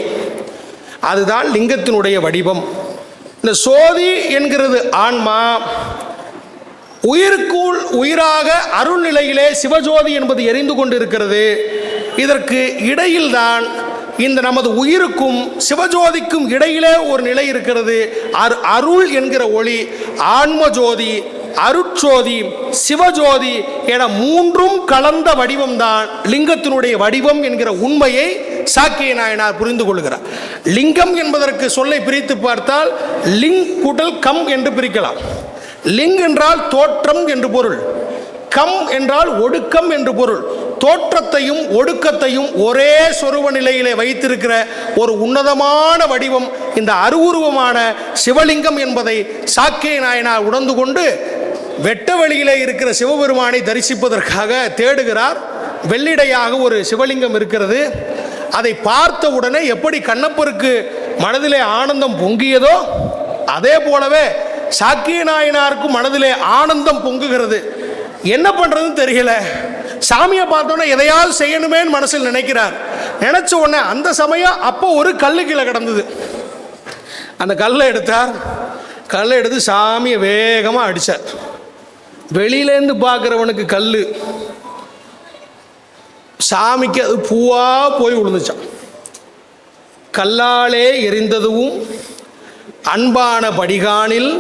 அதுதான் லிங்கத்தினுடைய வடிவம். இந்த சோதி என்கிறது ஆன்மா. உயிருக்குள் உயிராக அருள் நிலையிலே சிவஜோதி என்பது எரிந்து கொண்டிருக்கிறது. இதற்கு இடையில்தான் இந்த நமது உயிருக்கும் சிவஜோதிக்கும் இடையிலே ஒரு நிலை இருக்கிறது. அருள் என்கிற ஒளி, ஆன்மஜோதி, அருட்சோதி, சிவஜோதி என 3ம் கலந்த வடிவம்தான் லிங்கத்தினுடைய வடிவம் என்கிற உண்மையை சாக்கிய நாயனார் புரிந்து கொள்கிறார். லிங்கம் என்பதற்கு சொல்லை பிரித்து பார்த்தால் லிங் கூட்டல் கம் என்று பிரிக்கலாம். லிங் என்றால் தோற்றம் என்று பொருள், கம் என்றால் ஒடுக்கம் என்று பொருள். தோற்றத்தையும் ஒடுக்கத்தையும் ஒரே சொருவ நிலையிலே வைத்திருக்கிற ஒரு உன்னதமான வடிவம் இந்த அருவுருவமான சிவலிங்கம் என்பதை சாக்கிய நாயனார் உணர்ந்து கொண்டு வெட்ட வெளியிலே இருக்கிற சிவபெருமானை தரிசிப்பதற்காக தேடுகிறார். வெள்ளிடையாக ஒரு சிவலிங்கம் இருக்கிறது. அதை பார்த்த உடனே எப்படி கண்ணப்பருக்கு மனதிலே ஆனந்தம் பொங்கியதோ அதே போலவே சாக்கிய நாயனாருக்கு மனதிலே ஆனந்தம் பொங்குகிறது. என்ன பண்றதுன்னு தெரியல. சாமியை பார்த்தோன்னே எதையாவது செய்யணுமேன்னு மனசில் நினைக்கிறார். நினைச்ச உடனே அந்த சமயம் அப்போ ஒரு கல்லு கீழே கிடந்தது. அந்த கல்லை எடுத்தார். கல்லை எடுத்து சாமியை வேகமாக அடித்தார். வெளியிலேருந்து பார்க்குறவனுக்கு கல், சாமிக்கு அது பூவா போய் விழுந்துச்சான். கல்லாலே எரிந்ததும் அன்பான படிகானில்.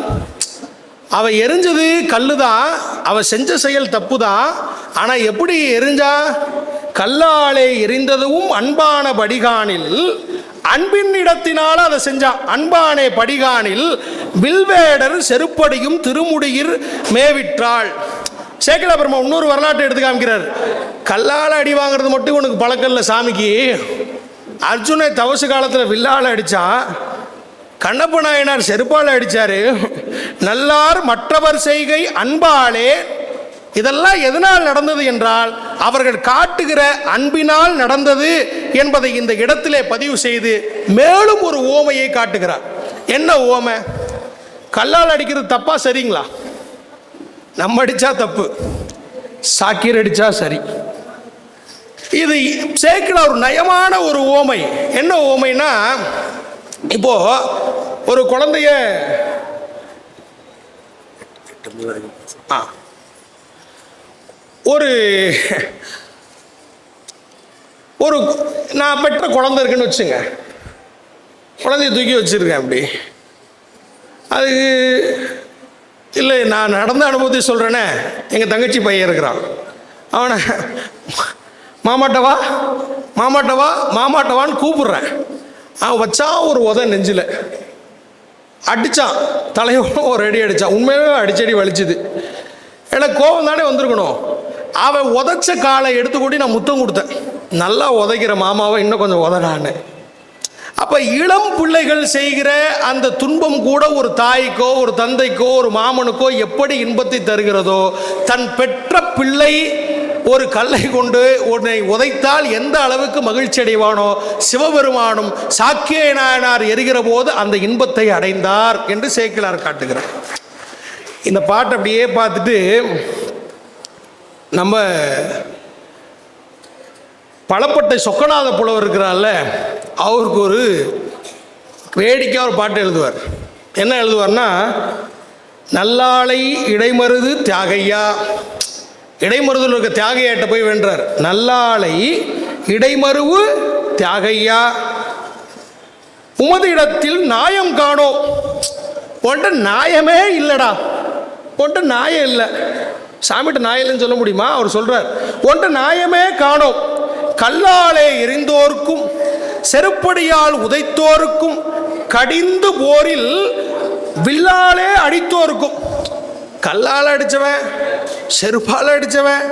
அவ எரிஞ்சது கல்லு தான், அவ செஞ்ச செயல் தப்பு தான். ஆனால் எப்படி எரிஞ்சா? கல்லாலே எரிந்ததும் அன்பான படிகானில், அன்பின் இடத்தினால அதை செஞ்சான். அன்பானே படிகானில் வில்வேடர் செருப்படியும் திருமுடியிர் மேவிற்றாள். சேக்கலா பெருமா இன்னொரு வரலாற்றை எடுத்து காமிக்கிறார். கல்லால் அடி வாங்கிறது மட்டும் உனக்கு பழக்கம் இல்லை சாமிக்கு. அர்ஜுனை தவசு காலத்தில் வில்லால் அடித்தான், கண்ணப்ப நாயனார் செருப்பால் அடித்தார். நல்லார் மற்றவர் செய்கை அன்பாலே. இதெல்லாம் எதனால் நடந்தது என்றால் அவர்கள் காட்டுகிற அன்பினால் நடந்தது என்பதை இந்த இடத்திலே பதிவு செய்து மேலும் ஒரு ஓமையை காட்டுகிறார். என்ன ஓமை? கல்லால் அடிக்கிறது தப்பா சரிங்களா? நம்ம அடித்தா தப்பு, சாக்கியர் அடித்தா சரி. இது சேக்கிழார் ஒரு நயமான ஒரு ஓமை. என்ன ஓமைனா, இப்போ ஒரு குழந்தைய ஒரு நான் பெற்ற குழந்தை இருக்குன்னு வச்சுங்க, குழந்தைய தூக்கி வச்சுருக்கேன் அப்படி. அதுக்கு இல்லை, நான் நடந்த அனுபவத்தை சொல்கிறேனே. எங்கள் தங்கச்சி பையன் இருக்கிறான், அவனை மாமாட்டவா மாமாட்டவா மாமாட்டவான்னு கூப்பிட்றேன். அவன் வச்சான் ஒரு உத நெஞ்சில் அடித்தான், தலையோட ஒரு அடி அடித்தான். உண்மையிலே அடிச்சடி வலிச்சுது. எனக்கு கோபம் தானே வந்திருக்கணும். அவன் உதைச்ச காலை எடுத்துக்கூட்டி நான் முத்தம் கொடுத்தேன். நல்லா உதைக்கிற மாமாவை இன்னும் கொஞ்சம் உதறான்னு. அப்போ இளம் பிள்ளைகள் செய்கிற அந்த துன்பம் கூட ஒரு தாய்க்கோ ஒரு தந்தைக்கோ ஒரு மாமனுக்கோ எப்படி இன்பத்தை தருகிறதோ, தன் பெற்ற பிள்ளை ஒரு கல்லை கொண்டு உன்னை உதைத்தால் எந்த அளவுக்கு மகிழ்ச்சி அடைவானோ, சிவபெருமானும் சாக்கிய நாயனார் எரிகிற போது அந்த இன்பத்தை அடைந்தார் என்று சேக்கிழார் காட்டுகிறார். இந்த பாட்டை அப்படியே பார்த்துட்டு நம்ம பலப்பட்டை சொக்கநாத புலவர் இருக்கிறார்ல, அவருக்கு ஒரு வேடிக்கையாக ஒரு பாட்டு எழுதுவார். என்ன எழுதுவார்னா, நல்லாளை இடைமருது தியாகையா, இடைமருதில் இருக்க தியாகையாட்ட போய் வென்றார். நல்லாளை இடைமருவு தியாகையா, உமது இடத்தில் நியாயம் காணோம். உன்ட்ட நியாயமே இல்லைடா, உன்ட்ட நியாயம் இல்லை. சாமிகிட்ட நியாயம் இல்லைன்னு சொல்ல முடியுமா? அவர் சொல்றார், உன்ட்ட நியாயமே காணோம். கல்லாலே எரிந்தோர்க்கும் செருப்படியால் உதைத்தோருக்கும் கடிந்து போரில் வில்லாலே அடித்தோருக்கும். கல்லால் அடித்தவன், செருப்பால் அடித்தவன்,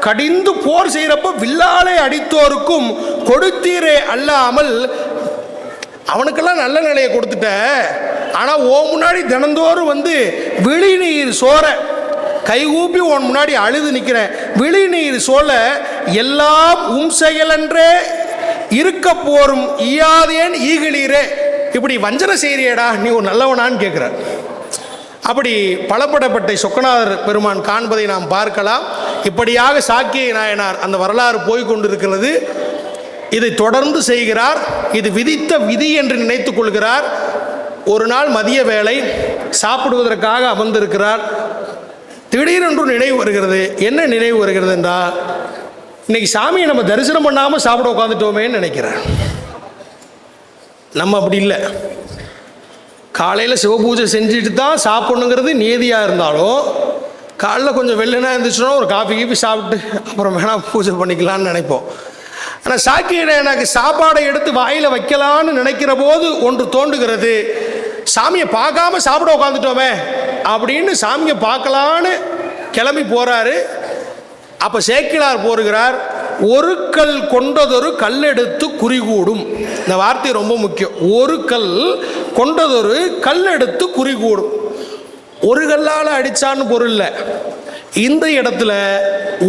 கடிந்து போர் செய்கிறப்ப வில்லாலே அடித்தோருக்கும் கொடுத்தீரே அல்லாமல், அவனுக்கெல்லாம் நல்ல நிலையை கொடுத்துட்ட, ஆனால் ஓ முன்னாடி தினந்தோறும் வந்து விழி நீர் சோற கைகூப்பி உன் முன்னாடி அழுது நிற்கிறேன், விழி நீர் சோழ எல்லாம் செயலன்றே இருக்க போரும் ஈயாதேன் ஈகிலீரே, இப்படி வஞ்சனை செய்கிறியடா நீ ஒரு நல்லவனான்னு கேட்குற. அப்படி பலப்படப்பட்ட சொக்கநாதர் பெருமான் காண்பதை நாம் பார்க்கலாம். இப்படியாக சாக்கிய நாயனார் அந்த வரலாறு போய்கொண்டிருக்கிறது. இதை தொடர்ந்து செய்கிறார். இது விதித்த விதி என்று நினைத்து கொள்கிறார். ஒரு நாள் மதிய வேளை சாப்பிடுவதற்காக அமர்ந்திருக்கிறார். திடீரென்று நினைவு வருகிறது. என்ன நினைவு வருகிறது என்றால், இன்னைக்கு சாமியை நம்ம தரிசனம் பண்ணாமல் சாப்பிட உட்காந்துட்டோமேன்னு நினைக்கிறேன். நம்ம அப்படி இல்லை. காலையில் சிவபூஜை செஞ்சுட்டு தான் சாப்பிடணுங்கிறது நீதியாக இருந்தாலும், காலைல கொஞ்சம் வெள்ளனா இருந்துச்சுன்னா ஒரு காஃபி கீப்பி சாப்பிட்டு அப்புறம் வேணாம் பூஜை பண்ணிக்கலான்னு நினைப்போம். ஆனால் சாக்கியிட எனக்கு சாப்பாடை எடுத்து வாயில் வைக்கலான்னு நினைக்கிற போது ஒன்று தோன்றுகிறது, சாமியை பார்க்காம சாப்பிட உட்காந்துட்டோமே அப்படின்னு சாமியை பார்க்கலான்னு கிளம்பி போகிறாரு. அப்போ சேக்கிழார் போருகிறார், ஒரு கல் கொண்டதொரு கல் எடுத்து குறிகூடும். இந்த வார்த்தை ரொம்ப முக்கியம். ஒரு கல் கொண்டதொரு கல் எடுத்து குறிகூடும். ஒரு கல்லால் அடித்தான்னு பொருள் இல்லை. இந்த இடத்துல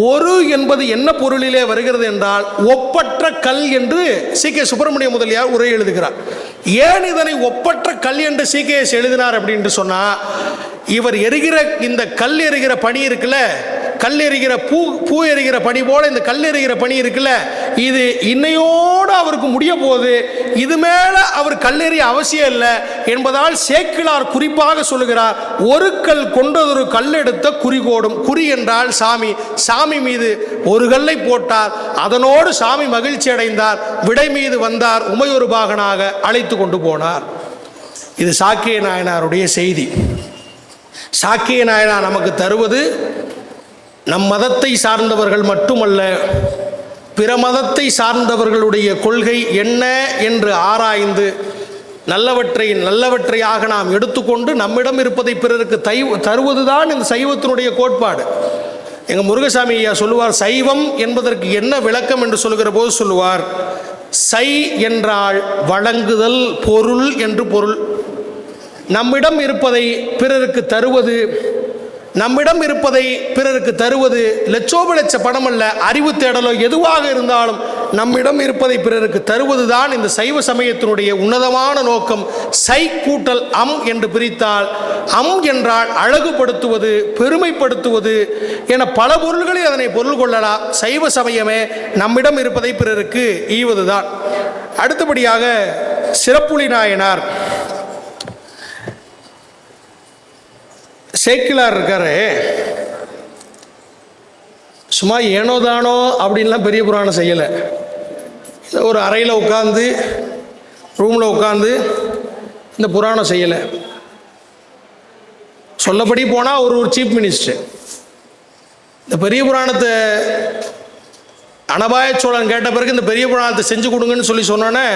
ஒரு என்பது என்ன பொருளிலே வருகிறது என்றால், ஒப்பற்ற கல் என்று சி.கே. சுப்பிரமணிய முதலியார் உரை எழுதுகிறார். ஏன் இதனை ஒப்பற்ற கல் என்று சி.கே.எஸ். எழுதினார் அப்படின்னு சொன்னால், இவர் எரிகிற இந்த கல் எரிகிற பணி இருக்குல்ல, கல் எரிகிற பூ எரிகிற பணி போல இந்த கல் எரிகிற பணி இருக்குல்ல, இது இன்னையோடு அவருக்கு முடிய போகுது. இது மேலே அவர் கல்லெறிய அவசியம் இல்லை என்பதால் சேக்கிழார் குறிப்பாக சொல்லுகிறார், ஒரு கல் கொண்டதொரு கல் எடுத்த குறிகோடும். குறி என்றால் சாமி. சாமி மீது ஒரு கல்லை போட்டார். அதனோடு சாமி மகிழ்ச்சி அடைந்தார். விடை மீது வந்தார். உமையொரு பாகனாக அழைத்து கொண்டு போனார். இது சாக்கிய நாயனாருடைய செய்தி. சாக்கிய நாயனார் நமக்கு தருவது, நம் மதத்தை சார்ந்தவர்கள் மட்டுமல்ல, பிற மதத்தை சார்ந்தவர்களுடைய கொள்கை என்ன என்று ஆராய்ந்து நல்லவற்றையாக நாம் எடுத்துக்கொண்டு நம்மிடம் இருப்பதை பிறருக்கு தருவதுதான் இந்த சைவத்தினுடைய கோட்பாடு. எங்கள் முருகசாமி ஐயா சொல்லுவார், சைவம் என்பதற்கு என்ன விளக்கம் என்று சொல்லுகிற போது சொல்லுவார், சை என்றால் வழங்குதல், பொருள் என்று பொருள். நம்மிடம் இருப்பதை பிறருக்கு தருவது, நம்மிடம் இருப்பதை பிறருக்கு தருவது லட்சோப லட்ச பணம் அல்ல, அறிவு தேடலோ எதுவாக இருந்தாலும் நம்மிடம் இருப்பதை பிறருக்கு தருவதுதான் இந்த சைவ சமயத்தினுடைய உன்னதமான நோக்கம். சை கூட்டல் அம் என்று பிரித்தால், அம் என்றால் அழகுபடுத்துவது, பெருமைப்படுத்துவது என பல பொருள்களில் அதனை பொருள் கொள்ளலாம். சைவ சமயமே நம்மிடம் இருப்பதை பிறருக்கு ஈவதுதான். அடுத்தபடியாக சிறப்புலி நாயனார் சேக்கிழார் இருக்காரு. சும்மா ஏனோதானோ அப்படின்லாம் பெரிய புராணம் செய்யலை. ஒரு அறையில் உட்காந்து ரூமில் உட்காந்து இந்த புராணம் செய்யலை. சொல்லப்படி போனால் ஒரு சீஃப் மினிஸ்டர் இந்த பெரிய புராணத்தை அனபாய சோழன் கேட்ட பிறகு இந்த பெரிய புராணத்தை செஞ்சு கொடுங்கன்னு சொன்னோன்னே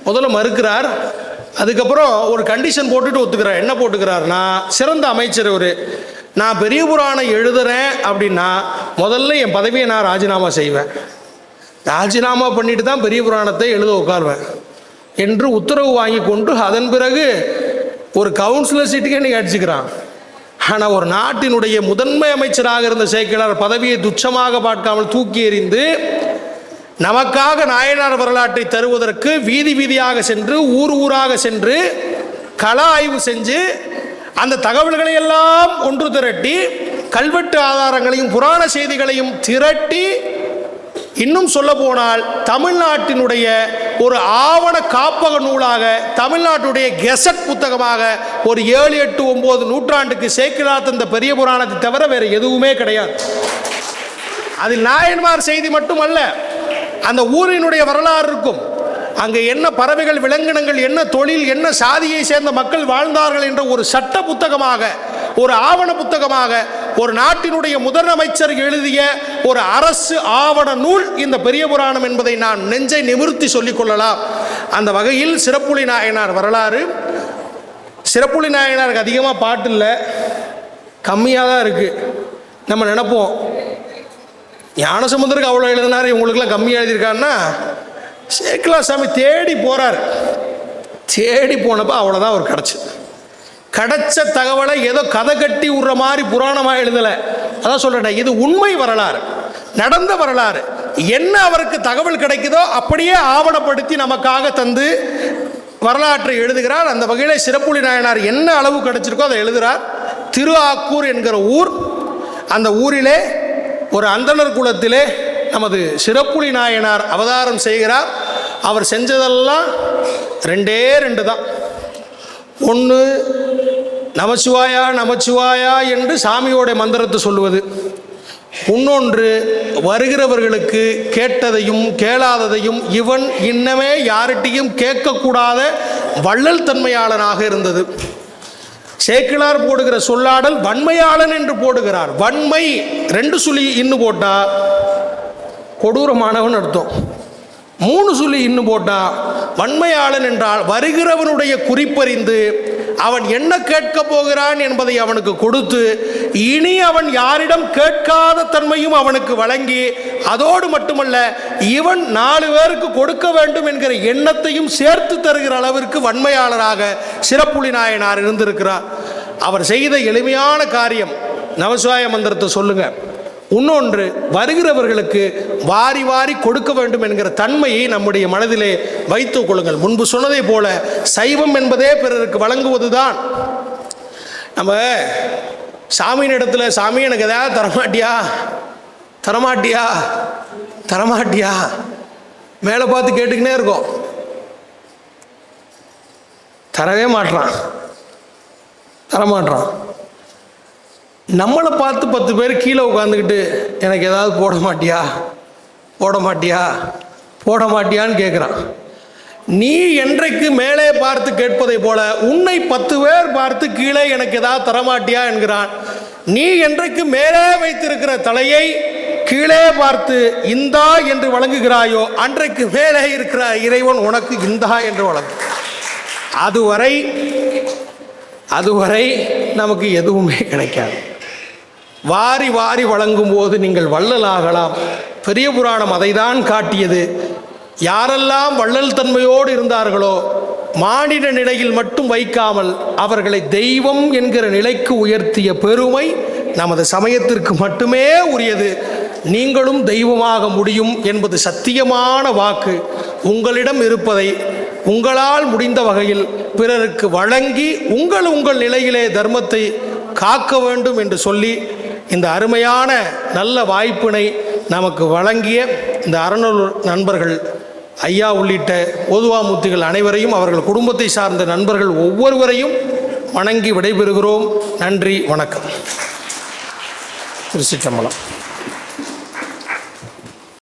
முதல்ல மறுக்கிறார். அதுக்கப்புறம் ஒரு கண்டிஷன் போட்டுட்டு ஒத்துக்கிறார். என்ன போட்டுக்கிறார்னா, சிறந்த அமைச்சர் நான் பெரிய புராணம் எழுதுறேன் அப்படின்னா முதல்ல என் பதவியை நான் ராஜினாமா செய்வேன், ராஜினாமா பண்ணிட்டு தான் பெரிய புராணத்தை எழுத உட்காருவேன் என்று உத்தரவு வாங்கி கொண்டு அதன் பிறகு ஒரு கவுன்சிலர் சீட்டுக்கே நீ அடிச்சுக்கிறான். ஆனால் ஒரு நாட்டினுடைய முதன்மை அமைச்சராக இருந்த சேக்கிழார் பதவியை துச்சமாக பார்க்காமல் தூக்கி எறிந்து நமக்காக நாயனார் வரலாற்றை தருவதற்கு வீதி வீதியாக சென்று ஊர் ஊராக சென்று கள ஆய்வு செஞ்சு அந்த தகவல்களை எல்லாம் ஒன்று திரட்டி கல்வெட்டு ஆதாரங்களையும் புராண செய்திகளையும் திரட்டி இன்னும் சொல்ல போனால் தமிழ்நாட்டினுடைய ஒரு ஆவண காப்பக நூலாக தமிழ்நாட்டுடைய கெசட் புத்தகமாக ஒரு 7, 8, 9 நூற்றாண்டுக்கு சேக்கிழார் தந்த பெரிய புராணத்தை தவிர வேறு எதுவுமே கிடையாது. அதில் நாயன்மார் செய்தி மட்டுமல்ல, அந்த ஊரினுடைய வரலாறு இருக்கும். அங்கே என்ன பறவைகள், விலங்கினங்கள், என்ன தொழில், என்ன சாதியை சேர்ந்த மக்கள் வாழ்ந்தார்கள் என்ற ஒரு சட்ட புத்தகமாக, ஒரு ஆவண புத்தகமாக, ஒரு நாட்டினுடைய முதலமைச்சர் எழுதிய ஒரு அரசு ஆவண நூல் இந்த பெரிய புராணம் என்பதை நான் நெஞ்சை நிமிர்த்தி சொல்லிக் கொள்ளலாம். அந்த வகையில் சிறப்புலி நாயனார் வரலாறு, சிறப்புலி நாயனாருக்கு அதிகமாக பாட்டு இல்லை, கம்மியாக தான் இருக்குது. நம்ம நினைப்போம் ஞானசமுந்தருக்கு அவ்வளோ எழுதினார், இவங்களுக்குலாம் கம்மியாக எழுதியிருக்காருன்னா, சேக்கிழார் சாமி தேடி போகிறார். தேடி போனப்போ அவ்வளோதான் அவர் கிடைச்ச தகவலை ஏதோ கதை கட்டி விடுற மாதிரி புராணமாக எழுதலை. அதான் சொல்கிறேன், இது உண்மை வரலாறு, நடந்த வரலாறு. என்ன அவருக்கு தகவல் கிடைக்குதோ அப்படியே ஆவணப்படுத்தி நமக்காக தந்து வரலாற்றை எழுதுகிறார். அந்த வகையில் சிறப்புலி நாயனார் என்ன அளவு கிடைச்சிருக்கோ அதை எழுதுகிறார். திரு ஆக்கூர் என்கிற ஊர், அந்த ஊரிலே ஒரு அந்தணர் குலத்திலே நமது சிறப்புலி நாயனார் அவதாரம் செய்கிறார். அவர் செஞ்சதெல்லாம் 2 தான். ஒன்று நமச்சிவாயா நமச்சிவாயா என்று சாமியோட மந்திரத்தை சொல்லுவது, இன்னொன்று வருகிறவர்களுக்கு கேட்டதையும் கேளாததையும் இவன் இன்னமே யார்கிட்டையும் கேட்கக்கூடாத வள்ளல் தன்மையாளனாக இருந்தது. சேக்கிழார் போடுகிற சொல்லாடல் வன்மையாளன் என்று போடுகிறார். வன்மை 2 சுழி இன்னும் போட்டா கொடூரமானவன் அர்த்தம், 3 சுழி இன்னும் போட்டா வன்மையாளன் என்றால் வருகிறவனுடைய குறிப்பறிந்து அவன் என்ன கேட்க போகிறான் என்பதை அவனுக்கு கொடுத்து இனி அவன் யாரிடம் கேட்காத தன்மையும் அவனுக்கு வழங்கி, அதோடு மட்டுமல்ல இவன் 4 பேருக்கு கொடுக்க வேண்டும் என்கிற எண்ணத்தையும் சேர்த்து தருகிற அளவிற்கு வன்மையாளராக சிறப்புலி நாயனார் இருந்திருக்கிறார். அவர் செய்த எளிமையான காரியம் நமசிவாய மந்திரத்தை சொல்லுங்க, இன்னொன்று வருகிறவர்களுக்கு வாரி வாரி கொடுக்க வேண்டும் என்கிற தன்மையை நம்முடைய மனதிலே வைத்துக் கொள்ளுங்கள். முன்பு சொன்னதை போல சைவம் என்பதே பிறருக்கு வழங்குவது தான். நம்ம சாமியின் இடத்துல, சாமி எனக்கு எதாவது தரமாட்டியா தரமாட்டியா தரமாட்டியா மேலே பார்த்து கேட்டுக்கினே இருக்கோம், தரவே மாட்டான் தரமாட்டான். நம்மளை பார்த்து 10 பேர் கீழே உட்காந்துக்கிட்டு எனக்கு ஏதாவது போட மாட்டியா போட மாட்டியான்னு கேட்குறான். நீ என்றைக்கு மேலே பார்த்து கேட்பதை போல உன்னை 10 பேர் பார்த்து கீழே எனக்கு ஏதாவது தரமாட்டியா என்கிறான். நீ என்றைக்கு மேலே வைத்திருக்கிற தலையை கீழே பார்த்து இந்தா என்று வழங்குகிறாயோ அன்றைக்கு மேலே இருக்கிற இறைவன் உனக்கு இந்தா என்று வழங்கும். அதுவரை நமக்கு எதுவுமே கிடைக்காது. வாரி வாரி வழங்கும் போது நீங்கள் வள்ளலாகலாம். பெரிய புராணம் அதை தான் காட்டியது. யாரெல்லாம் வள்ளல் தன்மையோடு இருந்தார்களோ மானிட நிலையில் மட்டும் வைக்காமல் அவர்களை தெய்வம் என்கிற நிலைக்கு உயர்த்திய பெருமை நமது சமயத்திற்கு மட்டுமே உரியது. நீங்களும் தெய்வமாக முடியும் என்பது சத்தியமான வாக்கு உங்களிடம் இருப்பதை உங்களால் முடிந்த வகையில் பிறருக்கு வழங்கி உங்கள் நிலையிலே தர்மத்தை காக்க வேண்டும் என்று சொல்லி இந்த அருமையான நல்ல வாய்ப்பினை நமக்கு வழங்கிய இந்த அறநூல் நண்பர்கள் ஐயா உள்ளிட்ட ஓதுவாமூர்த்திகள் அனைவரையும் அவர்கள் குடும்பத்தை சார்ந்த நண்பர்கள் ஒவ்வொருவரையும் வணங்கி விடைபெறுகிறோம். நன்றி, வணக்கம். திருச்சிற்றம்பலம்.